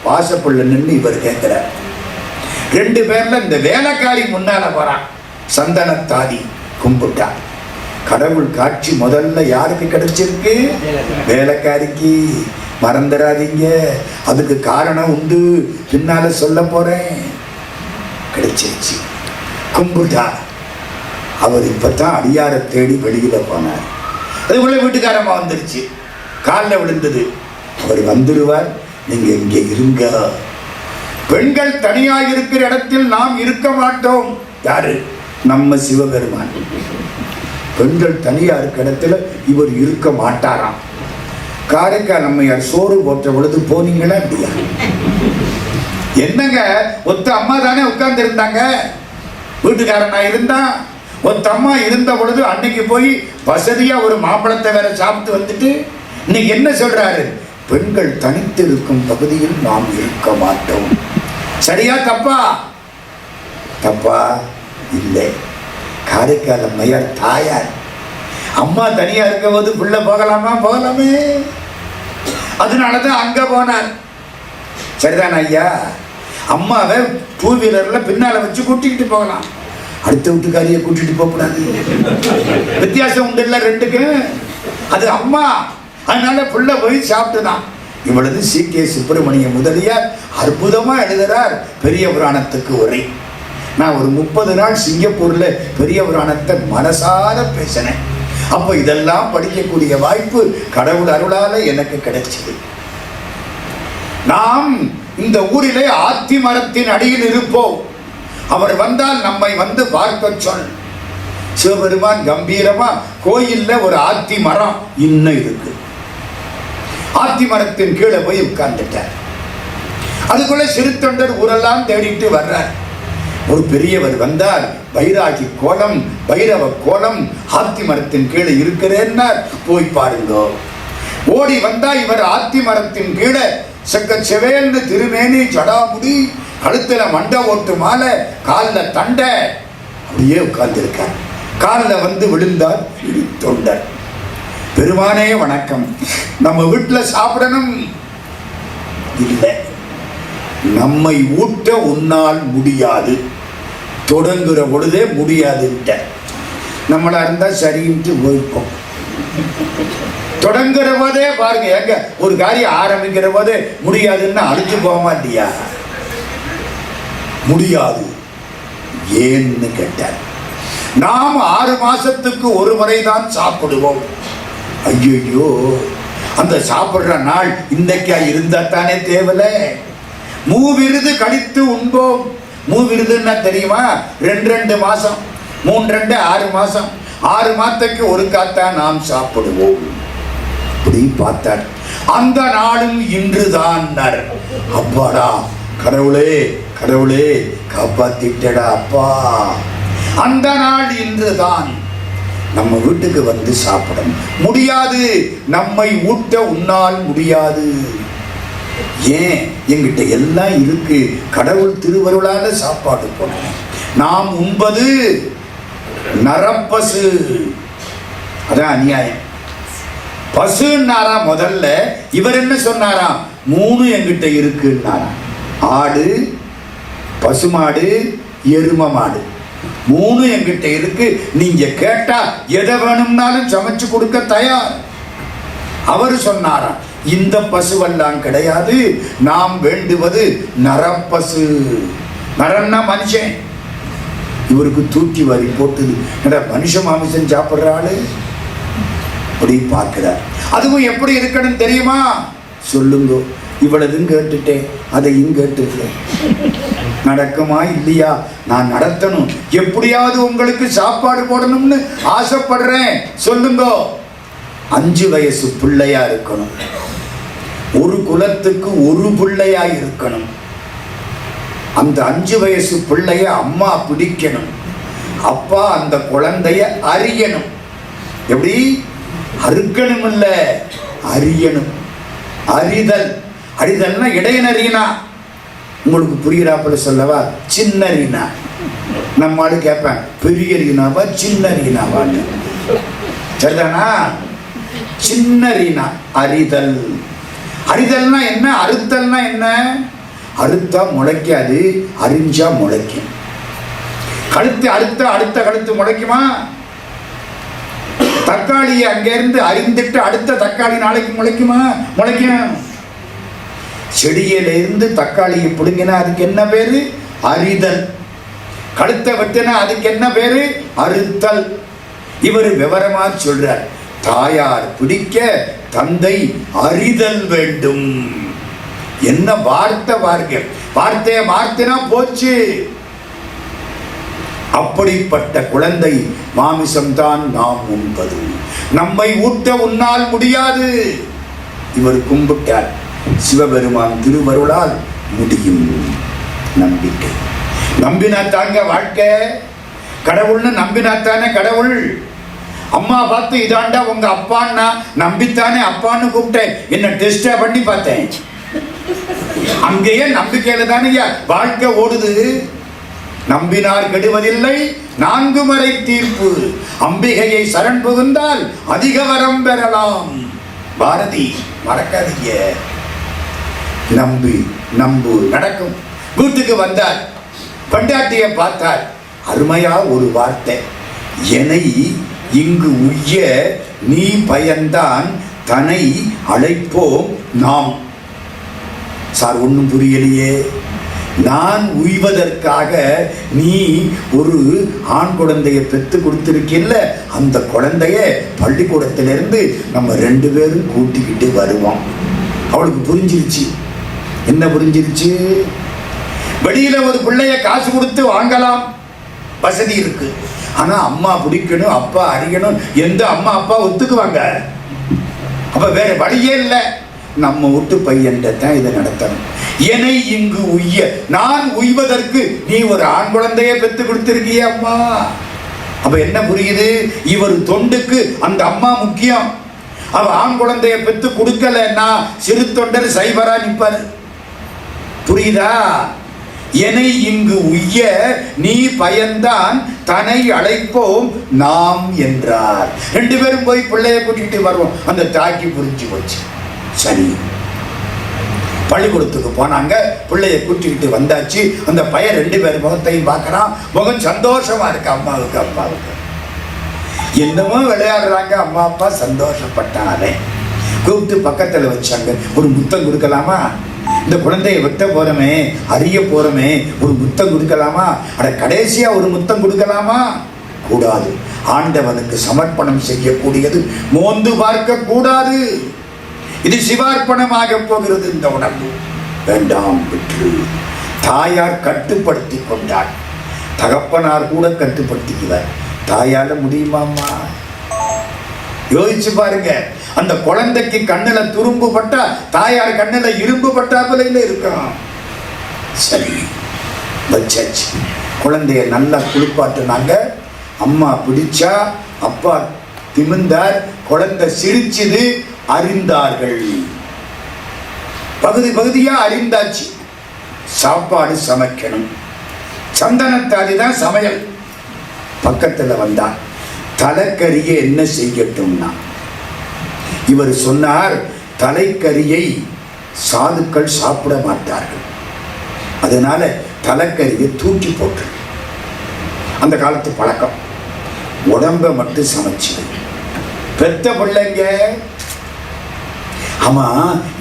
வாசப்புள்ள நின்று இவர் கேட்கிறார். 2 பேர்ல இந்த வேலைக்காரி முன்னால போறான். சந்தனத்தாதி கும்பிட்டா. கடவுள் காட்சி முதல்ல யாருக்கு கிடைச்சிருக்கு? வேலைக்காரிக்கு. மறந்துடாதீங்க, அதுக்கு காரணம் உண்டு, பின்னால சொல்ல போறேன். கிடைச்சிருச்சு, கும்பிட்டா. அவர் இப்பதான் அடியாரை தேடி வெளியில போனார். அதுக்குள்ள வீட்டுக்காரமா வந்துருச்சு, காலில் விழுந்தது. அவர் வந்துடுவார், நீங்க இங்க இருங்க. பெண்கள் தனியாக இருக்கிற இடத்தில் நாம் இருக்க மாட்டோம். யாரு? நம்ம சிவபெருமான். பெண்கள் தனியா இருக்கிற இடத்துல இவர் இருக்க மாட்டாராம். காரைக்கால் நம்மையார் சோறு போட்ட பொழுது போனீங்களா இல்லையா? என்னங்க, ஒத்த அம்மா தானே உட்கார்ந்து இருந்தாங்க, வீட்டுக்காரனா இருந்தா. ஒத்த அம்மா இருந்த பொழுது அன்னைக்கு போய் வசதியா ஒரு மாம்பழத்தை வேற சாப்பிட்டு வந்துட்டு இன்னைக்கு என்ன சொல்றாரு? பெண்கள் தனித்து இருக்கும் பகுதியில் நாம் இருக்க மாட்டோம். சரியா தப்பா? தப்பா இல்லை. காரைக்கால் அம்மையார் தாயார். அம்மா தனியா இருக்கும் போது பிள்ளை போகலாமா? போகலாமே. அதனாலதான் அங்க போனார். சரிதான் ஐயா. அம்மாவை 2 வீலர்ல பின்னால வச்சு கூட்டிக்கிட்டு போகலாம், அடுத்த வீட்டுக்காரியை கூட்டிட்டு போக கூடாது. வித்தியாசம் உண்டு இல்ல ரெண்டுக்கு. அது அம்மா, அதனால பிள்ளை போய் சாப்பிட்டுதான். இவ்வளவு சி.கே. சுப்பிரமணிய முதலியார் அற்புதமா எழுதுறார் பெரிய புராணத்துக்கு உரை. நான் ஒரு 30 நாள் சிங்கப்பூர்ல பெரிய புராணத்தை மனசார பேசினேன். அப்ப இதெல்லாம் படிக்கக்கூடிய வாய்ப்பு கடவுள் அருளால எனக்கு கிடைச்சது. நாம் இந்த ஊரிலே ஆத்தி மரத்தின் அடியில் இருப்போம். அவர் வந்தால் நம்மை வந்து பார்க்க சொல். சிவபெருமான் கம்பீரமா கோயில்ல ஒரு ஆத்தி மரம் இன்னும் இருக்கு. ஆத்தி மரத்தின் கீழே போய் உட்கார்ந்துட்டார். அதுக்குள்ள சிறு தொண்டர் ஊரெல்லாம் தேடிட்டு வர்றார். ஒரு பெரியவர் வந்தார், பைராகி கோலம், பைரவ கோலம், ஆத்தி மரத்தின் கீழே இருக்கிறேன்னார். போய் பாருங்க. ஓடி வந்தா இவர் ஆத்தி மரத்தின் கீழே செக்க செவேல்னு திருமேனி, ஜடாமுடி, கழுத்துல மண்டை ஓட்டு மாலை, காலில் தண்டை, அப்படியே உட்கார்ந்து இருக்கார். காலில் வந்து விழுந்தார் தொண்டர். பெருமானே வணக்கம், நம்ம வீட்டில் சாப்பிடணும். இல்லை, நம்மை ஊட்ட உன்னால் முடியாது, தொடங்குற பொழுதே முடியாதுன்ட்ட. நம்மளா இருந்தா சரின்ட்டு போய்ப்போம். தொடங்குற போதே பாருங்க, எங்க ஒரு காரியம் ஆரம்பிக்கிற போதே முடியாதுன்னு அழிஞ்சு போக மாட்டியா? முடியாது. ஏன்னு கேட்டார். நாம் 6 மாசத்துக்கு ஒரு முறைதான் சாப்பிடுவோம். ஐயோ, அந்த சாப்பிடுற நாள் இன்றைக்கா இருந்தா தானே தேவல. மூவிருது கழித்து உண்போம். மூவிருதுன்னா தெரியுமா? 2 மாசம், 3 6 மாசம், 6 மாதத்துக்கு ஒரு காத்தான் நாம் சாப்பிடுவோம். அப்படி பார்த்தார். அந்த நாளும் இன்றுதான். அப்பாடா, கடவுளே கடவுளே காப்பாத்திட்டடா அப்பா. அந்த நாள் இன்றுதான். நம்ம வீட்டுக்கு வந்து சாப்பிடணும். முடியாது, நம்மை ஊட்ட உன்னால் முடியாது. ஏன்? எங்கிட்ட எல்லாம் இருக்கு, கடவுள் திருவருளால சாப்பாடு போனேன். நாம் உண்பது நரப்பசு. அதான் அநியாயம். பசுன்னாரா முதல்ல. இவர் என்ன சொன்னாராம்? 3 எங்கிட்ட இருக்குன்னாராம். ஆடு, பசுமாடு, எரும மாடு, 3 எங்கிட்ட இருக்கு. நீங்க கேட்டா எதை வேணும்னாலும் சமைச்சு கொடுக்க தயார். அவர் சொன்னாராம், இந்த பசுவெல்லாம் கிடையாது, நாம் வேண்டுவது நரப்பசு. நரன்னா மனுஷன். இவருக்கு தூக்கி வாரி போட்டுது. மனுஷ மாமிசம் சாப்பிடுற ஆளு அப்படி பார்க்கிறார். அதுவும் எப்படி இருக்கணும் தெரியுமா? சொல்லுங்க. இவ்வளவும் கேட்டுட்டேன், அதையும் கேட்டுட்டேன். நடக்குமா இல்லையா? நான் நடத்தணும். எப்படியாவது உங்களுக்கு சாப்பாடு போடணும்னு ஆசைப்படுறேன். சொல்லுங்க. 5 வயசு பிள்ளையா இருக்கணும். ஒரு குலத்துக்கு ஒரு பிள்ளையா இருக்கணும். அந்த 5 வயசு பிள்ளைய அம்மா பிடிக்கணும். அப்பா அந்த குழந்தைய அறியணும். எப்படி? அறுக்கணும் இல்ல, அறியணும். அறிதல். அறிதல்னா இடையனறினா. உங்களுக்கு புரிகிறாப்புல சொல்லவா? சின்னறினா. நம்ம ஆளு கேட்பேன், பெரிய ரீனாவா சின்ன ரீனாவான்னு. சரிதானா? சின்ன ரீனா. அறிதல். அறிதல்னா என்ன? அறுத்தல்னா என்ன? அறுத்தா முளைக்காது, அறிஞ்சா முளைக்கும். கழுத்து அறுத்த அடுத்த கழுத்து முளைக்குமா? தக்காளியை அங்கிருந்து அறிந்துட்டு அடுத்த தக்காளி நாளைக்கு முளைக்குமா? முளைக்கும். செடியிலிருந்து தக்காளியை பிடுங்கினா அதுக்கு என்ன பேரு? அறிதல். கழுத்தை வெட்டினா அதுக்கு என்ன பேரு? அறுத்தல். இவர் விவரமா சொல்றார். தாயார் பிடிக்க தந்தை அறிதல் வேண்டும். என்ன வார்த்தை பாருங்க. வார்த்தையை மாத்தினா போச்சு. அப்படிப்பட்ட குழந்தை மாமிசம்தான் நாம் உண்பது. நம்மை ஊட்ட உன்னால் முடியாது. இவர் கும்பிட்டார். சிவபெருமான் திருவருளால் முடியும். நம்பிக்கை. நம்பினாத்தாங்க வாழ்க்கை. கடவுள்னு நம்பினாத்தானே கடவுள். அம்மா பார்த்து இதாண்டா உங்க அப்பான்னா நம்பித்தானே அப்பான்னு கூப்பிட்டேன். என்ன டெஸ்டா பண்ணி பார்த்தேன். அங்கேயே நம்பிக்கையில தானே வாழ்க்கை ஓடுது. நம்பினார் கெடுவதில்லை, 4 முறை தீர்ப்பு. அம்பிகையை சரண் புகுந்தால் அதிக வரம் பெறலாம். பாரதி. மறக்காதீங்க. நம்பி நம்பு நடக்கும். வீட்டுக்கு வந்தார். பண்டாட்டிய பார்த்தார். அருமையா ஒரு வார்த்தை. என்னை இங்கு உய்ய நீ பயந்தான் தனை அழைப்போம் நாம். சார் ஒன்றும் புரியலையே. நான் உய்வதற்காக நீ ஒரு ஆண் குழந்தைய பெற்று கொடுத்திருக்கில்ல, அந்த குழந்தைய பள்ளிக்கூடத்திலிருந்து நம்ம 2 பேரும் கூட்டிக்கிட்டு வருவோம். அவளுக்கு புரிஞ்சிருச்சு. என்ன புரிஞ்சிருச்சு? வெளியில ஒரு பிள்ளைய காசு கொடுத்து வாங்கலாம், வசதி இருக்கு. ஆனா அம்மா பிடிக்கணும், அப்பா அறியணும். எந்த அம்மா அப்பா ஒத்துக்குவாங்க? அப்ப வேற வழியே இல்லை. நம்ம வீட்டு பையன்தான் இதை நடத்தணும். என்னை இங்கு உய்ய, நான் உய்வதற்கு நீ ஒரு ஆண் குழந்தைய பெற்று கொடுத்திருக்கிய அம்மா. அப்ப என்ன புரியுது? இவர் தொண்டுக்கு அந்த அம்மா முக்கியம். அவ ஆண் குழந்தைய பெற்று கொடுக்கலன்னா சிறு தொண்டர் சைபரா நிற்பார். புரியுதா? என்னை இங்கு உய்ய நீ பயந்தான் தனை அழைப்போம் நாம் என்றார். 2 பேரும் போய் பிள்ளைய கூட்டிகிட்டு வருவோம். அந்த தாக்கி புரிஞ்சு போச்சு. சரி, பள்ளிக்கூடத்துக்கு போனாங்க. பிள்ளைய கூட்டிக்கிட்டு வந்தாச்சு. அந்த பையன் 2 பேர் முகத்தையும் பார்க்கறான். முகம் சந்தோஷமா இருக்கு. அம்மாவுக்கு அப்பாவுக்கு என்னமோ விளையாடுறாங்க. அம்மா அப்பா சந்தோஷப்பட்டானே. கூப்பிட்டு பக்கத்துல வச்சாங்க. ஒரு முத்தம் கொடுக்கலாமா? இந்த குழந்தைய வெட்ட போறமே, அறிய போறமே, ஒரு முத்தம் கொடுக்கலாமா? அட கடைசியா ஒரு முத்தம் கொடுக்கலாமா? கூடாது. ஆண்டவனுக்கு சமர்ப்பணம் செய்யக்கூடியது மோந்து பார்க்க கூடாது. இது சிவார்ப்பணமாக போகிறது. இந்த உடம்பு வேண்டாம் விற்று. தாயார் கட்டுப்படுத்தி கொண்டார். தகப்பனார் கூட கட்டுப்படுத்திக்குவார். தாயால முடியுமாம்மா? யோசிச்சு பாருங்க. அந்த குழந்தைக்கு கண்ணுல துரும்பு பட்டா தாயார் கண்ணுல இரும்பு பட்டாப்புல இருக்கும். சரி, வச்சாச்சு. குழந்தைய நல்லா குளிப்பாட்டுனாங்க. அம்மா பிடிச்சா, அப்பா திமிந்தார். குழந்தை சிரிச்சுது. அறிந்தார்கள். பகுதி பகுதியா அறிந்தாச்சு. சாப்பாடு சமைக்கணும். சந்தனத்தாதி தான் சமையல். பக்கத்துல வந்தார். தலைக்கறியை என்ன செய்யட்டும்னா, இவர் சொன்னார், தலைக்கறியை சாதுக்கள் சாப்பிட மாட்டார்கள், அதனால தலைக்கறியை தூக்கி போட்டு. அந்த காலத்து பழக்கம். உடம்ப மட்டும் சமைச்சு பெத்த பிள்ளைங்க. ஆமா,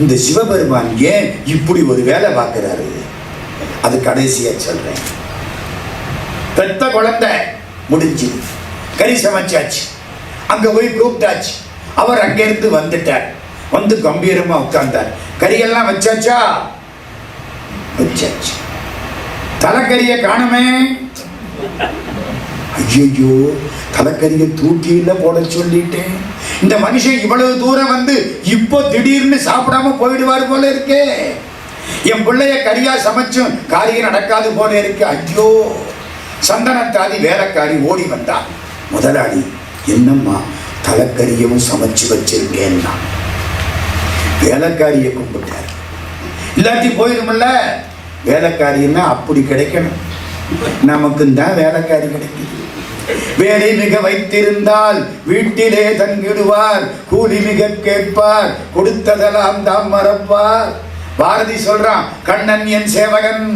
இந்த சிவபெருமான் ஏன் இப்படி ஒரு வேலை பார்க்கிறாரு? அது கடைசியா சொல்றேன். பெத்த குழந்தை முடிஞ்சு, கறி சமைச்சாச்சு. அங்க போய் கூப்பிட்டாச்சு. அவர் அங்கிருந்து வந்துட்டார். வந்து கம்பீரமா உட்கார்ந்தார். கறியெல்லாம் வச்சாச்சா? வச்சாச்சு. தலைக்கறியை காணுமே. ஐயோ, தலைக்கறியை தூக்கியில போட சொல்லிட்டேன். இந்த மனுஷன் இவ்வளவு தூரம் வந்து இப்போ திடீர்னு சாப்பிடாம போயிடுவார் போல இருக்கே. என் பிள்ளைய கறியா சமைச்சும் காரியம் நடக்காது போல இருக்கு. ஐயோ, சந்தனத்தாதி வேலைக்காரி ஓடி வந்தா. முதலாளி, என்னம்மா தலைக்கறியவும் சமைச்சு வச்சிருக்கேன்னா. வேலைக்காரியை கும்பிட்டார். இல்லாட்டி போயிடும்ல. வேலைக்காரின்னா அப்படி கிடைக்கணும். நமக்கு தான் வேலைக்காரி கிடைக்குது. வேலை மிக வைத்திருந்தால் வீட்டிலே தங்கிடுவார், கூலி மிக கேட்பார், கொடுத்ததெல்லாம் தாம் மறப்பார். பாரதி சொல்றான், கண்ணன் என் சேவகன்.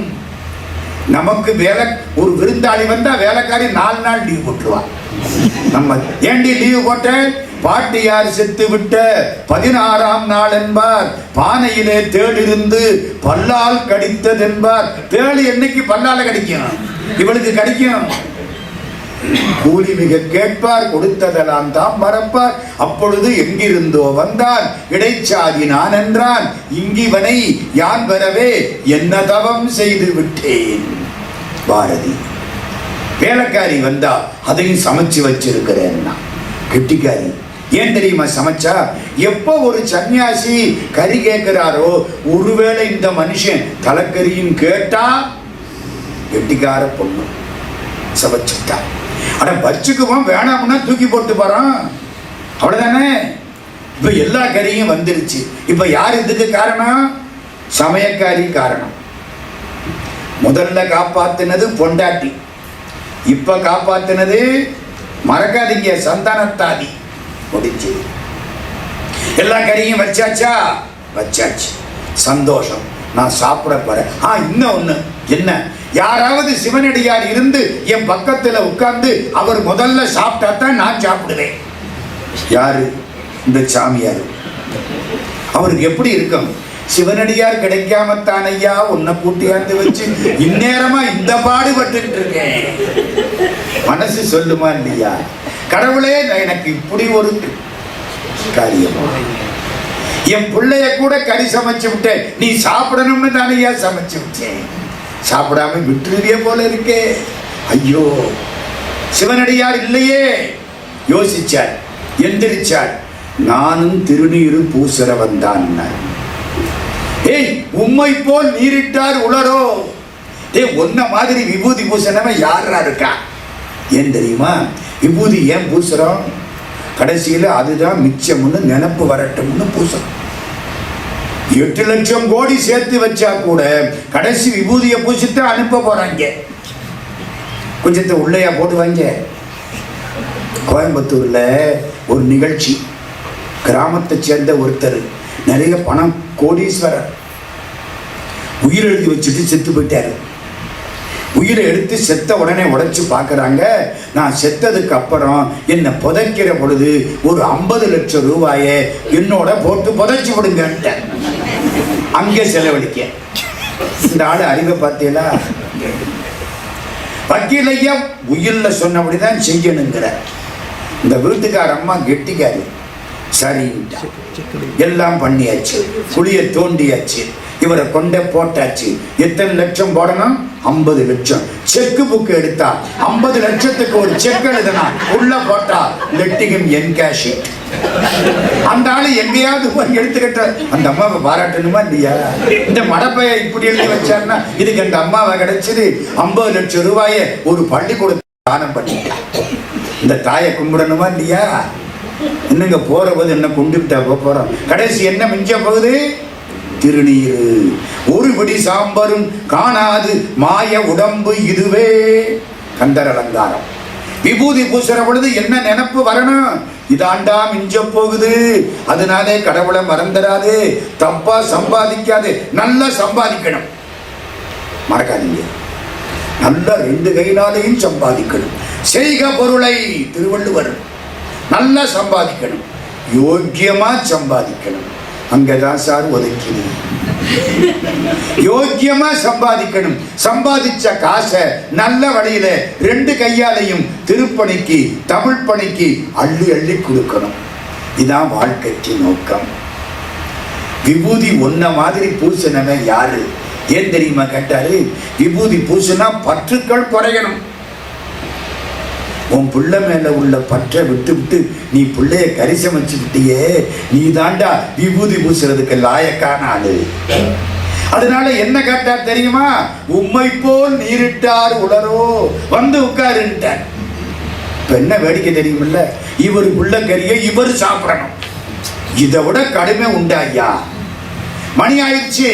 நமக்கு வேலை, ஒரு விருந்தாளி வந்தா வேலைக்காரி 4 நாள் லீவ் போட்டுருவான். நம்ம ஏண்டி லீவ் போட்ட? பாட்டியார் செத்து விட்ட 16ஆம் நாள் என்பார். பானையிலே தேடிருந்து பல்லால் கடித்தது என்பார். தேடு என்னைக்கு பல்லால கடிக்கும்? இவளுக்கு கடிக்கும். கூலி மிக கேட்பார், கொடுத்ததெல்லாம் தாம் மறப்பார். அப்பொழுது எங்கிருந்தோ வந்தான், இடைச்சாதி நான் என்றான். இங்கிவனை யான் வரவே என்ன தவம் செய்து விட்டேன். பாரதி. வேலைக்காரி வந்தா அதையும் சமைச்சு வச்சிருக்கிறேன். கெட்டிக்காரி. ஏன் தெரியுமா சமைச்சா? எப்போ ஒரு சன்னியாசி கறி கேட்கிறாரோ, ஒருவேளை இந்த மனுஷன் தலைக்கறியும் கேட்டா, கெட்டிக்கார பொண்ணு சமைச்சுட்டா. அட வச்சுக்குவோம், வேணாம்னா தூக்கி போட்டு போறோம், அவ்வளவுதானே. இப்ப எல்லா கறியும் வந்துருச்சு. இப்ப யார் இதுக்கு காரணம்? சமயக்காரி காரணம். முதல்ல காப்பாத்தினது பொண்டாட்டி, இப்ப காப்பாத்தினது மறக்காதீங்க சந்தானத்தாதி. முடிச்சு எல்லா கறியும் வச்சாச்சா? வச்சாச்சு. சந்தோஷம். நான் சாப்பிட போறேன். இன்னும் ஒண்ணு என்ன, யாராவது சிவனடியார் இருந்து என் பக்கத்துல உட்கார்ந்து அவர் முதல்ல சாப்பிட்டா தான் நான் சாப்பிடுவேன். யாரு? இந்த சாமியார். அவருக்கு எப்படி இருக்கும்? சிவனடியார் கிடைக்காமத்தான் ஐயா உன்னை கூட்டியாந்து வச்சு இந்நேரமா இந்த பாடுபட்டு இருக்கேன். மனசு சொல்லுமா இல்லையா? கடவுளே, எனக்கு இப்படி ஒரு காரியம். என் பிள்ளைய கூட கறி சமைச்சு விட்டேன், நீ சாப்பிடணும்னு தானையா சமைச்சு விட்டேன். சாப்பிடாம விட்டுருவிய போல இருக்கே. ஐயோ, சிவனடியார் இல்லையே. யோசிச்சார், எந்திரிச்சார். நானும் திருநீரு பூசுற வந்தான். ஏய், உம்மை போல் நீரிட்டார் உளரோ. ஏய், ஒன்ன மாதிரி விபூதி பூசணவன் யாரா இருக்கா? ஏன் தெரியுமா? விபூதி ஏன் பூசுறோம்? கடைசியில் அதுதான் மிச்சம்னு நினப்பு வரட்டும்னு பூசுறோம். 8 லட்சம் கோடி சேர்த்து வச்சா கூட கடைசி விபூதியை பூசிட்டு அனுப்ப போறாங்க. கொஞ்சத்தை உள்ளையா போடுவாங்க. கோயம்புத்தூர்ல ஒரு நிகழ்ச்சி. கிராமத்தை சேர்ந்த ஒருத்தர், நிறைய பணம், கோடீஸ்வரர், உயிர் எழுதி வச்சுட்டு செத்து போயிட்டாரு. உயிரை எடுத்து செத்த உடனே உடைச்சு பார்க்கறாங்க. நான் செத்ததுக்கு அப்புறம் என்னை புதைக்கிற பொழுது ஒரு 50 லட்சம் ரூபாயை என்னோட போட்டு புதைச்சு விடுங்க. அங்கே செலவழிக்க. இந்த ஆளு அறிவை பார்த்தீங்களா? வக்கீலையா உயிர்ல சொன்னபடிதான் செய்யணுங்கிற. இந்த வீட்டுக்கார அம்மா கெட்டிக்காரி. சரி, எல்லாம் பண்ணியாச்சு, குழிய தோண்டியாச்சு, இவரை கொண்டே போட்டாச்சு. எத்தனை லட்சம் போடணும்? 50 லட்சம். செக்கு புக் எடுத்தா 50 லட்சத்துக்கு ஒரு செக் எழுதுனா உள்ள போட்டா லெட்டிகம் என்கேஷ். அந்த ஆளு எங்கேயாவது போய் எடுத்துக்கிட்ட அந்த அம்மாவை பாராட்டணுமா இல்லையா? இந்த மடப்பைய இப்படி எழுதி வச்சாருன்னா இதுக்கு அந்த அம்மாவை கிடைச்சது 50 லட்சம் ரூபாயை ஒரு பள்ளிக்கூடத்தை தானம் பண்ணிட்டா. இந்த தாயை கும்பிடணுமா இல்லையா? இன்னுங்க போற போது என்ன கும்பிட்டா போறோம். கடைசி என்ன மிஞ்ச போகுது? திருநீரு. ஒரு பிடி சாம்பரும் காணாது மாய உடம்பு இதுவே. கந்தர் அலங்காரம். விபூதி பூசுற பொழுது என்ன நினைப்பு வரணும்? இதாண்டா மிஞ்ச போகுது, அதனாலே கடவுளை மறந்துடாது, தப்பா சம்பாதிக்காது, நல்லா சம்பாதிக்கணும். மறக்காதீங்க, நல்லா 2 கையினாலையும் சம்பாதிக்கணும். செய்க பொருளை, திருவள்ளுவர். நல்லா சம்பாதிக்கணும், யோக்கியமா சம்பாதிக்கணும். அங்கதான் சார் ஒதுக்கீடு. யோக்கியமா சம்பாதிக்கணும். சம்பாதிச்ச காசை நல்ல வழியில 2 கையாலையும் திருப்பணிக்கு, தமிழ் பணிக்கு அள்ளி அள்ளி கொடுக்கணும். இதான் வாழ்க்கைக்கு நோக்கம். விபூதி ஒன்ன மாதிரி பூசினவன் யாரு? ஏன் தெரியுமா கேட்டாரு? விபூதி பூசினா பற்றுக்கள் குறையணும். உன் புள்ள மேல உள்ள பற்றை விட்டு விட்டு நீ பிள்ளைய கரிசமைச்சு விட்டியே, நீ தாண்டா விபூதி பூசுறதுக்கு லாயக்கான ஆளு. அதனால என்ன கேட்டா தெரியுமா? உம்மை போல் நீரிட்டார் உளரோ, வந்து உட்காருன்ட்டார். இப்ப என்ன வேடிக்கை தெரியுமில்ல? இவர் உள்ள கறியை இவர் சாப்பிடணும். இதை விட கடுமை உண்டா ஐயா? மணி ஆயிடுச்சு,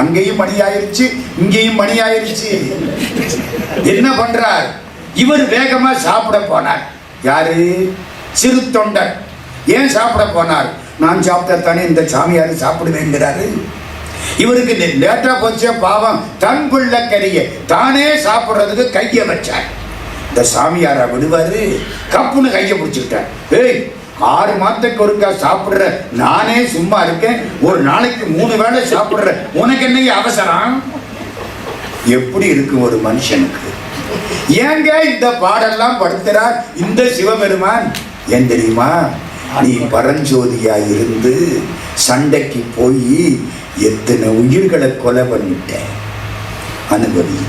அங்கேயும் மணி ஆயிடுச்சு, இங்கேயும் மணி ஆயிடுச்சு. என்ன பண்றார்? இவர் வேகமா சாப்பிட போனார். யாரு? சிறு தொண்டர். ஏன் சாப்பிட போனார்? நான் சாப்பிட்டாத்தானே இந்த சாமியார் சாப்பிடுவேங்கிறாரு. இவருக்கு லேட்டா போச்சே பாவம், தன் பிள்ளை கறியை தானே சாப்பிடுறதுக்கு கைய வச்சார். இந்த சாமியாரா விடுவாரு? கப்புன்னு கைய பிடிச்சுக்கிட்டார். ஏய், 6 மாதத்துக்கு ஒருக்கா சாப்பிடுற நானே சும்மா இருக்கேன், ஒரு நாளைக்கு 3 வேளை சாப்பிடுற உனக்கு என்ன அவசரம்? எப்படி இருக்கு ஒரு மனுஷனுக்கு? ஏங்க இந்த பாடெல்லாம் படுத்துறார் இந்த சிவபெருமான்? ஏன் தெரியுமா? நீ பரஞ்சோதியா இருந்து சண்டைக்கு போய் எத்தனை உயிர்களை கொலை பண்ணிட்ட, அனுபவி.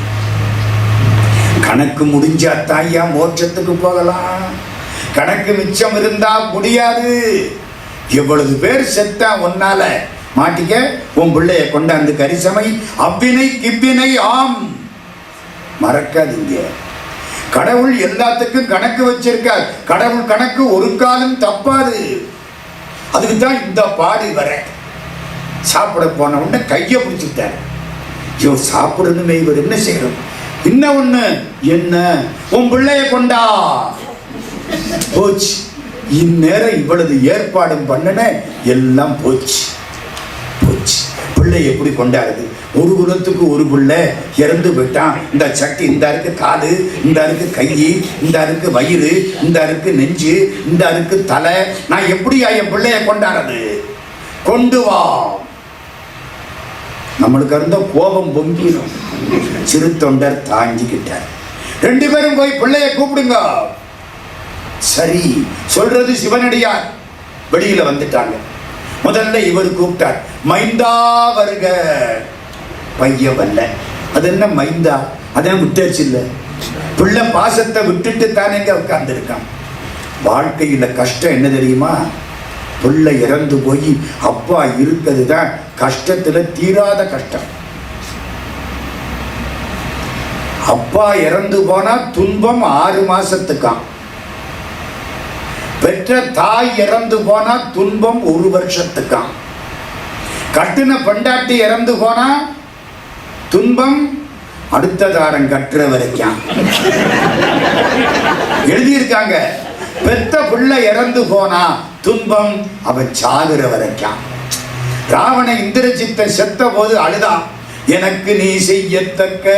கணக்கு முடிஞ்சா தாயா மோட்சத்துக்கு போகலாம், கணக்கு மிச்சம் இருந்தா முடியாது. எவ்வளவு பேர் செத்தா ஒன்னால மாட்டிக்க. உன் பிள்ளைய கொண்டாந்து கரிசமை. அவ்வினை கிவ்வினை ஆம், மறக்காதீங்க. கடவுள் எல்லாத்துக்கும் கணக்கு வச்சிருக்கார். கடவுள் கணக்கு ஒரு காலம் தப்பாது. அதுக்கு தான் இந்த பாடி வர. சாப்பிட போன உடனே கையை பிடிச்சுட்டார். ஐயோ, சாப்பிடணுமே, இவர் என்ன செய்யணும்? இன்னும் ஒண்ணு என்ன? உன் பிள்ளைய கொண்டா. போச்சு. இந்நேரம் இவ்வளவு ஏற்பாடும் பண்ணன எல்லாம் போச்சு போச்சு. பிள்ளை எப்படி கொண்டாடுது? ஒரு குலத்துக்கு ஒரு பிள்ளை இறந்து போயிட்டான். இந்த சட்டி இந்த இருக்கு காலு, இந்த இருக்கு கை, இந்த இருக்கு வயிறு, இந்த இருக்கு நெஞ்சு, இந்த இருக்கு தலை. நான் எப்படியா என் பிள்ளைய கொண்டாடுறது? கொண்டு வா. நம்மளுக்கு இருந்த கோபம் பொங்கிடும். சிறு தொண்டர் தாங்கிக்கிட்டார். 2 பேரும் போய் பிள்ளைய கூப்பிடுங்க. சரி, சொல்றது சிவனடியார். வெளியில வந்துட்டாங்க. முதல்ல இவர் கூப்பிட்டார், மைந்தா வருக. பையன் வரல. அது என்ன மைந்தா? அதான் விட்டாச்சு இல்ல. பிள்ளை பாசத்தை விட்டுட்டு தானேங்க உட்கார்ந்து இருக்கான். வாழ்க்கையில கஷ்டம் என்ன தெரியுமா? பிள்ளை இறந்து போய் அப்பா இருக்கிறது தான் கஷ்டத்துல தீராத கஷ்டம். அப்பா இறந்து போனா துன்பம் 6 மாசத்துக்காம். பெற்ற தாய் இறந்து போனா துன்பம் 1 வருஷத்துக்காம். கட்டுன பெண்டாட்டி இறந்து போனா துன்பம் அடுத்த தாரம் கட்டுற வரைக்கும் எழுதியிருக்காங்க. பெத்த பிள்ளை இறந்து போனா துன்பம் அவன் சாகுற வரைக்கும். ராவண இந்திரஜித்தை செத்த போது அழுதான், எனக்கு நீ செய்யத்தக்க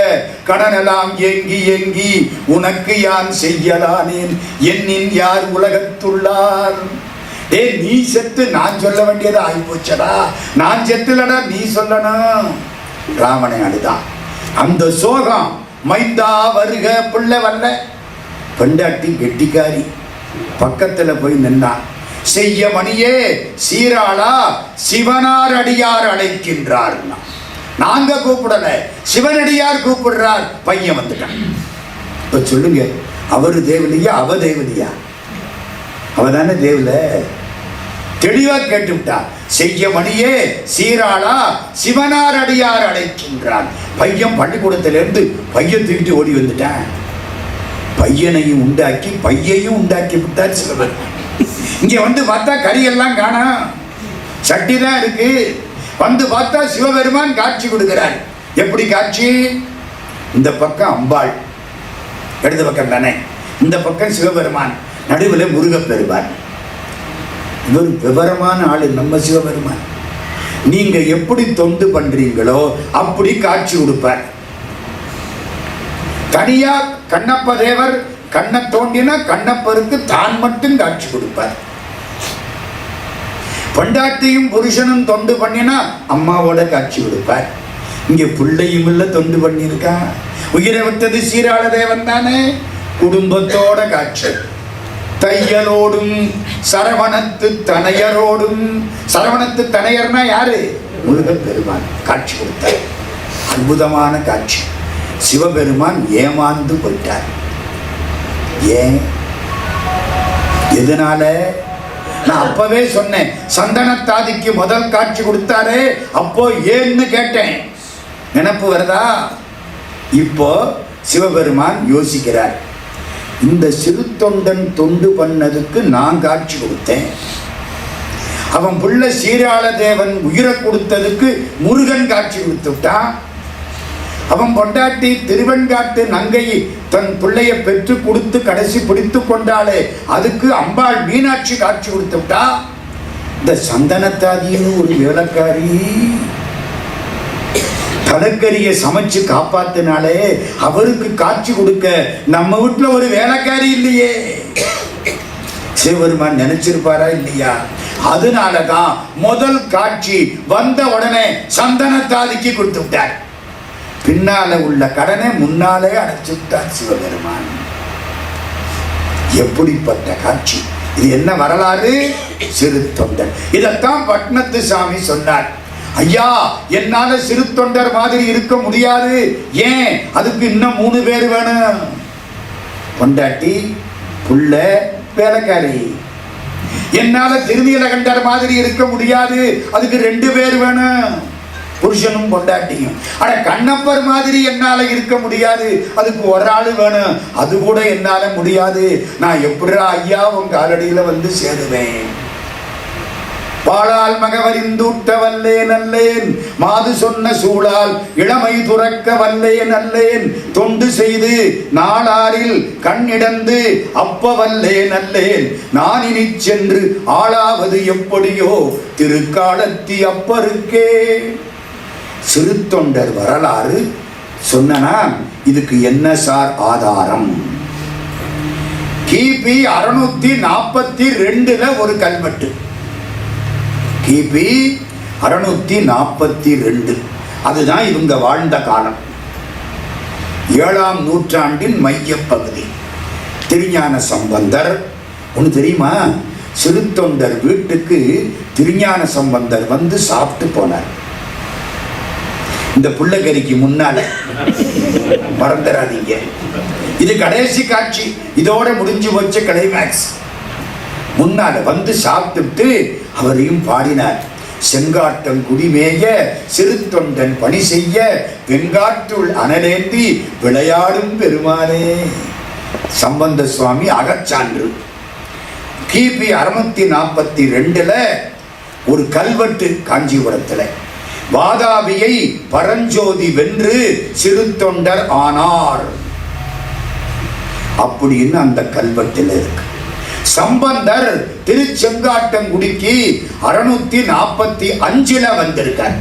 கடனெல்லாம் ஏங்கி ஏங்கி உனக்கு யான் செய்யலானேன், என்னின் யார் உலகத்துள்ளார். ஏ, நீ செத்து நான் சொல்ல வேண்டியது ஆகிப்போச்சடா. நான் செத்துலடா, நீ சொல்லணும். ராவணை அழுதான். அந்த சோகம். மைந்தா வருக. பிள்ளை வரல. பெண்டாட்டி கெட்டிக்காரி பக்கத்துல போய் நின்னான். செய்ய மணியே சீராளா, சிவனார் அடியார் அழைக்கின்றார். நாங்க கூப்பிடல, சிவனடியார் கூப்பிடுறார். பையன் வந்துட்டான். இப்ப சொல்லுங்க, அவரு தேவலியா அவ தேவலியா? அவதானே தேவல. தெளிவா கேட்டுவிட்டா. செய்ய மணியே சீராளா, சிவனார் அடியார் அழைக்கின்றார். பையன் பள்ளிக்கூடத்திலிருந்து பையன் தூக்கிட்டு ஓடி வந்துட்டான். பையனையும் உண்டாக்கி பையையும் உண்டாக்கி விட்டார் சிவன். இங்க வந்து பார்த்தா கரியெல்லாம் காணோம், சட்டி தான் இருக்கு. வந்து பார்த்தா சிவபெருமான் காட்சி கொடுக்கிறார். எப்படி காட்சி? இந்த பக்கம் அம்பாள், இடது பக்கம் தானே, இந்த பக்கம் சிவபெருமான், நடுவில் முருகப்பெருமான். இவர் விவரமான ஆளு நம்ம சிவபெருமான். நீங்க எப்படி தொண்டு பண்றீங்களோ அப்படி காட்சி கொடுப்பார். தனியா கண்ணப்ப தேவர் கண்ணை தோண்டினா கண்ணப்பருக்கு தான் மட்டும் காட்சி கொடுப்பார். பொண்டாட்டியும் புருஷனும் தொண்டு பண்ணினா அம்மாவோட காட்சி கொடுப்பார். இங்க பிள்ளையும் இல்ல தொண்டு பண்ணியிருக்கா. உயிரை விட்டது சீராள தேவன் தானே, குடும்பத்தோட காட்சி. தையலோடும் சரவணத்து தனையரோடும். சரவணத்து தனையர்னா யாரு? முருகன் பெருமான் காட்சி கொடுத்தார். அற்புதமான காட்சி. சிவபெருமான் ஏமாந்து போயிட்டார். ஏன்? எதனால? நான் அப்பவே சொன்னேன், சந்தனத்தாதிக்கு முதல் காட்சி கொடுத்தாரே, அப்போ ஏன்னு கேட்டேன். நினைப்பு வருதா? இப்போ சிவபெருமான் யோசிக்கிறார், இந்த சிறு தொண்டன் தொண்டு பண்ணதுக்கு நான் காட்சி கொடுத்தேன், அவன் புள்ள சீராள தேவன் உயிரை கொடுத்ததுக்கு முருகன் காட்சி கொடுத்துட்டான், அவன் பொண்டாட்டி திருவெண்காட்டு நங்கை தன் பிள்ளைய பெற்று கொடுத்து கடைசி பிடித்து கொண்டாலே அதுக்கு அம்பாள் மீனாட்சி காட்சி கொடுத்துட்டா, இந்த சந்தனத்தாதின்னு ஒரு வேலைக்காரி கடற்கரிய சமைச்சு காப்பாத்தினாலே அவருக்கு காட்சி கொடுக்க நம்ம வீட்டுல ஒரு வேலைக்காரி இல்லையே. சிவபெருமான் நினைச்சிருப்பாரா இல்லையா? அதனாலதான் முதல் காட்சி வந்த உடனே சந்தனத்தாதிக்கு கொடுத்து விட்டார். பின்னால உள்ள கடனை முன்னாலே அடைச்சு விட்டார் சிவபெருமான். எப்படிப்பட்ட காட்சி! இது என்ன வரலாறு? சிறு தொண்டர். இதத்தான் பட்னத்து சாமி சொன்னார், ஐயா என்னால சிறு தொண்டர் மாதிரி இருக்க முடியாது. ஏன்? அதுக்கு இன்னும் 3 பேர் வேணும். பொண்டாட்டி, புள்ள, வேலைக்காரி. என்னால திருநீலகண்டர் மாதிரி இருக்க முடியாது, அதுக்கு 2 பேர் வேணும், புருஷனும் பொண்டாட்டியும். அட கண்ணப்பர் மாதிரி என்னால இருக்க முடியாது, அதுக்கு ஒரு ஆள் வேணும், அது கூட என்னால முடியாது. நான் எப்படி ஐயா உங்க காலடியில வந்து சேருவேன்? பாழால் மகவரிந்தூட்ட வல்லேன் அல்லேன், மாது சொன்ன சூழால் இளமை துறக்க வல்லேன் அல்லேன், தொண்டு செய்து நாளாரில் கண்ணிடந்து அப்ப வல்லேன் அல்லேன், நான் இனி சென்று ஆளாவது எப்படியோ திருக்காலத்தி அப்பருக்கே. சிறு தொண்டர் வரலாறு சொன்னா இதுக்கு என்ன சார் ஆதாரம்? கிபி 642 ஒரு கல்வெட்டு. கிபி 642, அதுதான் இவங்க வாழ்ந்த காலம். 7ஆம் நூற்றாண்டின் மையப்பகுதி. திருஞான சம்பந்தர் ஒன்று தெரியுமா? சிறு தொண்டர் வீட்டுக்கு திருஞான சம்பந்தர் வந்து சாப்பிட்டு போனார். இந்த புள்ளக்கரிக்கு முன்னால, மறந்துடாதீங்க, இது கடைசி காட்சி, இதோட முடிஞ்சு வச்ச கிளைமேக்ஸ். முன்னால வந்து சாப்பிட்டுட்டு அவரையும் பாடினார். செங்காட்டம் குடிமேய சிறு தொண்டன் பணி செய்ய வெங்காட்டுள் அனலேந்தி விளையாடும் பெருமானே. சம்பந்த சுவாமி அகச்சான்று. கிபி 642 ஒரு கல்வெட்டு காஞ்சிபுரத்தில், வாதாபியை பரஞ்சோதி வென்று சிறு தொண்டர் ஆனார் அப்படின்னு அந்த கல்வெட்டில் இருக்கு. சம்பந்தர் திருச்செங்காட்டங்குடிக்கு 645 வந்திருக்கார்.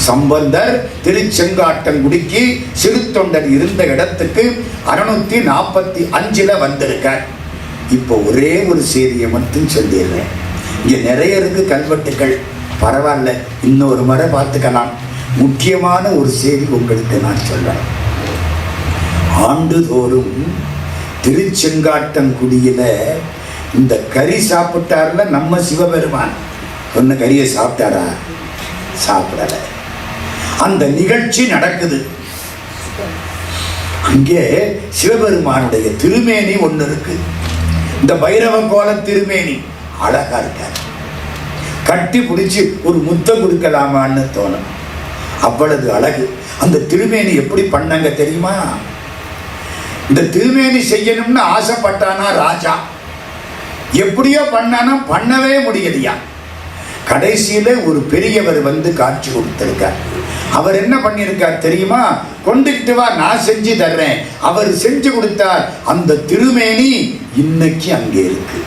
சம்பந்தர் திருச்செங்காட்டங்குடிக்கு சிறு தொண்டர் இருந்த இடத்துக்கு 645 வந்திருக்கார். இப்போ ஒரே ஒரு செய்தியை மட்டும் சொல்லிடுறேன். இங்க நிறைய இருக்கு கல்வெட்டுகள், பரவாயில்ல, இன்னொரு முறை பார்த்துக்கலாம். முக்கியமான ஒரு செய்தி உங்களுக்கு நான் சொல்றேன். ஆண்டுதோறும் திருச்செங்காட்டங்குடியில இந்த கறி சாப்பிட்டார்ல நம்ம சிவபெருமான், ஒன்னு கறியை சாப்பிட்டாரா? சாப்பிடல. அந்த நிகழ்ச்சி நடக்குது. அங்கே சிவபெருமானுடைய திருமேனி ஒன்று இருக்கு. இந்த பைரவ கோல திருமேனி அழகா இருக்கார். கட்டி பிடிச்சி ஒரு முத்தம் கொடுக்கலாமான்னு தோணும், அவ்வளவு அழகு. அந்த திருமேனி எப்படி பண்ணாங்க தெரியுமா? இந்த திருமேனி செய்யணும்னு ஆசைப்பட்டானா ராஜா, எப்படியோ பண்ணானா பண்ணவே முடியலையா. கடைசியில ஒரு பெரியவர் வந்து காட்சி கொடுத்திருக்கார். அவர் என்ன பண்ணியிருக்கார் தெரியுமா? கொண்டுகிட்டு வா, நான் செஞ்சு தர்றேன். அவர் செஞ்சு கொடுத்தார். அந்த திருமேனி இன்னைக்கு அங்கே இருக்கு.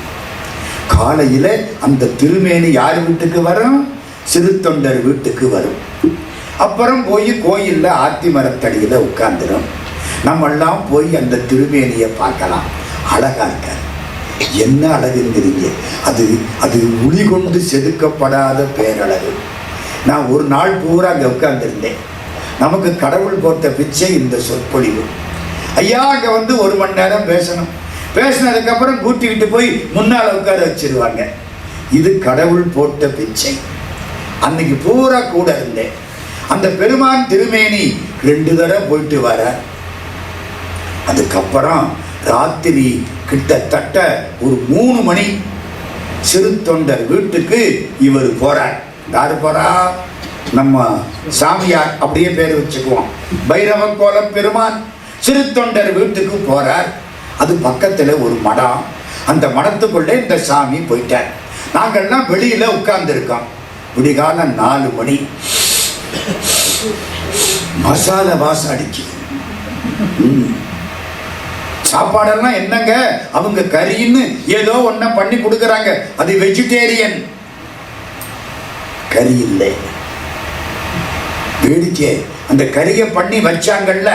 காலையில அந்த திருமேனி யார் வீட்டுக்கு வரும்? சிறு தொண்டர் வீட்டுக்கு வரும். அப்புறம் போய் கோயில்ல ஆத்தி மரத்தடியில உட்கார்ந்துடும். நம்மெல்லாம் போய் அந்த திருமேனியை பார்க்கலாம். அழகா இருக்கார். என்ன அழகுங்கிறீங்க? அது அது ஒளி கொண்டு செதுக்கப்படாத பேரழகு. நான் ஒரு நாள் பூரா அங்கே உட்கார்ந்துருந்தேன். நமக்கு கடவுள் போட்ட பிச்சை இந்த சொற்பொழிவு. ஐயா அங்கே வந்து 1 மணி நேரம் பேசணும். பேசினதுக்கு அப்புறம் கூட்டிக்கிட்டு போய் முன்னால உட்கார வச்சிருவாங்க. இது கடவுள் போட்ட பிச்சை. அன்னைக்கு பூரா கூட இருந்தேன். அந்த பெருமான் திருமேனி 2 தடவை போயிட்டு வர. அதுக்கப்புறம் ராத்திரி கிட்டத்தட்ட ஒரு 3 மணி சிறு தொண்டர் வீட்டுக்கு இவர் போறார். யாரு போறா? நம்ம சாமியார், அப்படியே பேர் வச்சுக்குவோம், பைரவ கோல பெருமான் சிறு தொண்டர் வீட்டுக்கு போறார். அது பக்கத்துல ஒரு மடம். அந்த மடத்துக்குள்ளே இந்த சாமி போயிட்டார். நாங்கள்லாம் வெளியில உட்கார்ந்து இருக்கோம். விடிகால 4 மணி. மசாலா வாசம் அடிக்குது. சாப்பாடெல்லாம் என்னங்க, அவங்க கறின்னு ஏதோ ஒன்ன பண்ணி கொடுக்கறாங்க. அது வெஜிடேரியன், கறி இல்லை. வேடிக்கை, அந்த கறியை பண்ணி வச்சாங்கல்ல,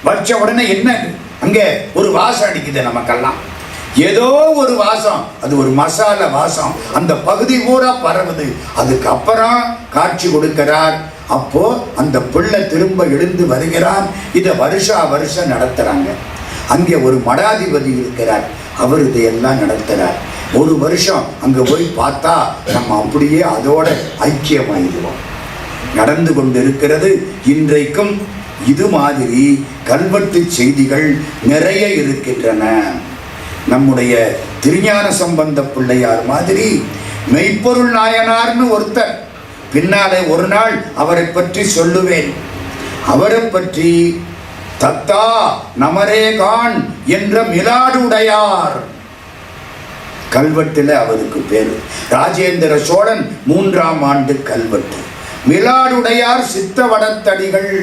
வச்ச உடனே என்ன அங்க ஒரு வாசம் அடிக்குது. நமக்கெல்லாம் ஏதோ ஒரு வாசம், அது ஒரு மசாலா வாசம் அந்த பகுதி பூரா பரவுது. அதுக்கப்புறம் காட்சி கொடுக்கிறார். அப்போ அந்த பிள்ளை திரும்ப எழுந்து வருகிறார். இதை வருஷம் நடத்துறாங்க. அங்கே ஒரு மடாதிபதி இருக்கிறார். அவர் இதையெல்லாம் நடத்துறார். ஒரு வருஷம் அங்க போய் பார்த்தா நம்ம அப்படியே அதோட ஐக்கியமாயிடுவோம். நடந்து கொண்டிருக்கிறது. இன்றைக்கும் இது மாதிரி கல்வெட்டு செய்திகள் நிறைய இருக்கின்றன. நம்முடைய திருஞான சம்பந்த பிள்ளையார் மாதிரி மெய்ப்பொருள் நாயனார்னு ஒருத்தர், பின்னாலே ஒரு நாள் அவரை பற்றி சொல்லுவேன். அவரை பற்றி தத்தா நமரேகான் என்ற மிலாடுடையார் கல்வெட்டில் அவருக்கு பேரு. ராஜேந்திர சோழன் 3ஆம் ஆண்டு கல்வெட்டு. மிலாடுடையார் சித்தவடத்தடிகள்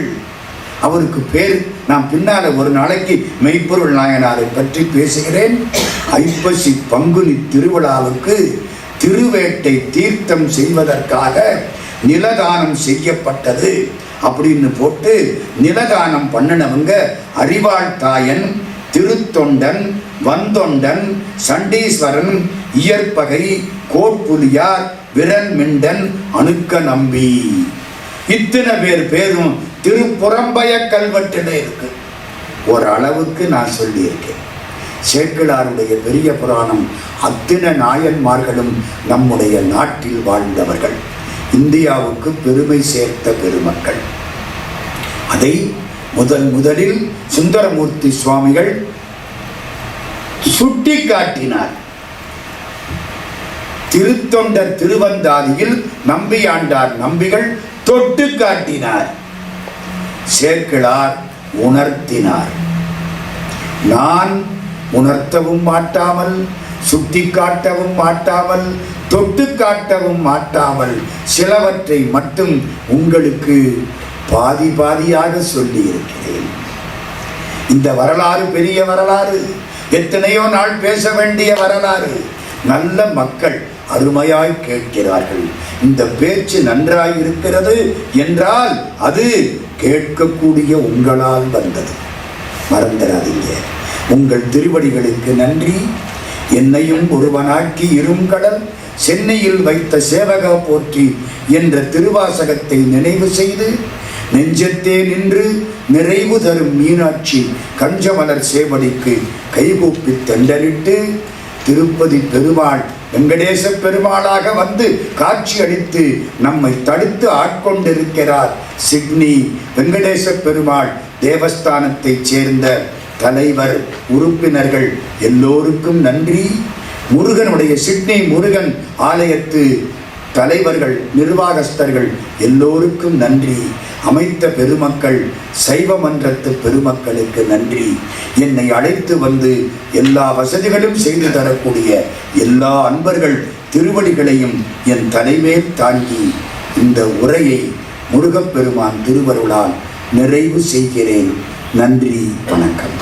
அவருக்கு பேர். நான் பின்னால ஒரு நாளைக்கு மெய்ப்பொருள் நாயனாரை பற்றி பேசுகிறேன். ஐப்பசி பங்குனி திருவிழாவுக்கு திருவேட்டை தீர்த்தம் செய்வதற்காக நிலதானம் செய்யப்பட்டது அப்படின்னு போட்டு நிலதானம் பண்ணினவங்க அறிவாள் தாயன், திருத்தொண்டன், வந்தொண்டன், சண்டீஸ்வரன், இயற்பகை, கோட்புலியார், விரன்மிண்டன், அணுக்க நம்பி. இத்தனை பேரும் திருப்புறம்பய கல்வெட்டில் இருக்கு. ஓரளவுக்கு நான் சொல்லியிருக்கேன். சேக்கிழாருடைய பெரிய புராணம் அத்தனை நாயன்மார்களும் நம்முடைய நாட்டில் வாழ்ந்தவர்கள், இந்தியாவுக்கு பெருமை சேர்த்த பெருமக்கள். அதை முதலில் சுந்தரமூர்த்தி சுவாமிகள் சுட்டி காட்டினார். திருத்தொண்டர் திருவந்தாதியில் நம்பியாண்டார் நம்பிகள் தொட்டு காட்டினார். சேக்கிழார் உணர்த்தினார். நான் உணர்த்தவும் மாட்டாமல், சுட்டி காட்டவும் மாட்டாமல், தொட்டு காட்டவும் மாட்டாமல் சிலவற்றை மட்டும் உங்களுக்கு பாதியாக சொல்லி இருக்கிறேன். இந்த வரலாறு பெரிய வரலாறு, எத்தனையோ நாள் பேச வேண்டிய வரலாறு. நல்ல மக்கள் அருமையாய் கேட்கிறார்கள். இந்த பேச்சு நன்றாய் இருக்கிறது என்றால் அது கேட்கக்கூடிய உங்களால் வந்தது. மறந்துடாதீங்க. உங்கள் திருவடிகளுக்கு நன்றி. என்னையும் ஒருவனாக்கி இருங்கடல் சென்னையில் வைத்த சேவக போற்றி என்ற திருவாசகத்தை நினைவு செய்து நெஞ்சத்தே நின்று நிறைவு தரும் மீனாட்சி கஞ்சமலர் சேவடிக்கு கைகூப்பி தெண்டலிட்டு திருப்பதி பெருமாள் வெங்கடேச பெருமாளாக வந்து காட்சி அளித்து நம்மை தடுத்து ஆட்கொண்டிருக்கிறார். சிட்னி வெங்கடேச பெருமாள் தேவஸ்தானத்தைச் சேர்ந்த தலைவர், உறுப்பினர்கள் எல்லோருக்கும் நன்றி. முருகனுடைய சிட்னி முருகன் ஆலயத்து தலைவர்கள், நிர்வாகஸ்தர்கள் எல்லோருக்கும் நன்றி. அமைத்த பெருமக்கள், சைவ மன்றத்து பெருமக்களுக்கு நன்றி. என்னை அழைத்து வந்து எல்லா வசதிகளும் செய்து தரக்கூடிய எல்லா அன்பர்கள் திருவடிகளையும் என் தலைமேல் தாங்கி இந்த உரையை முருகப்பெருமான் திருவருளால் நிறைவு செய்கிறேன். நன்றி, வணக்கம்.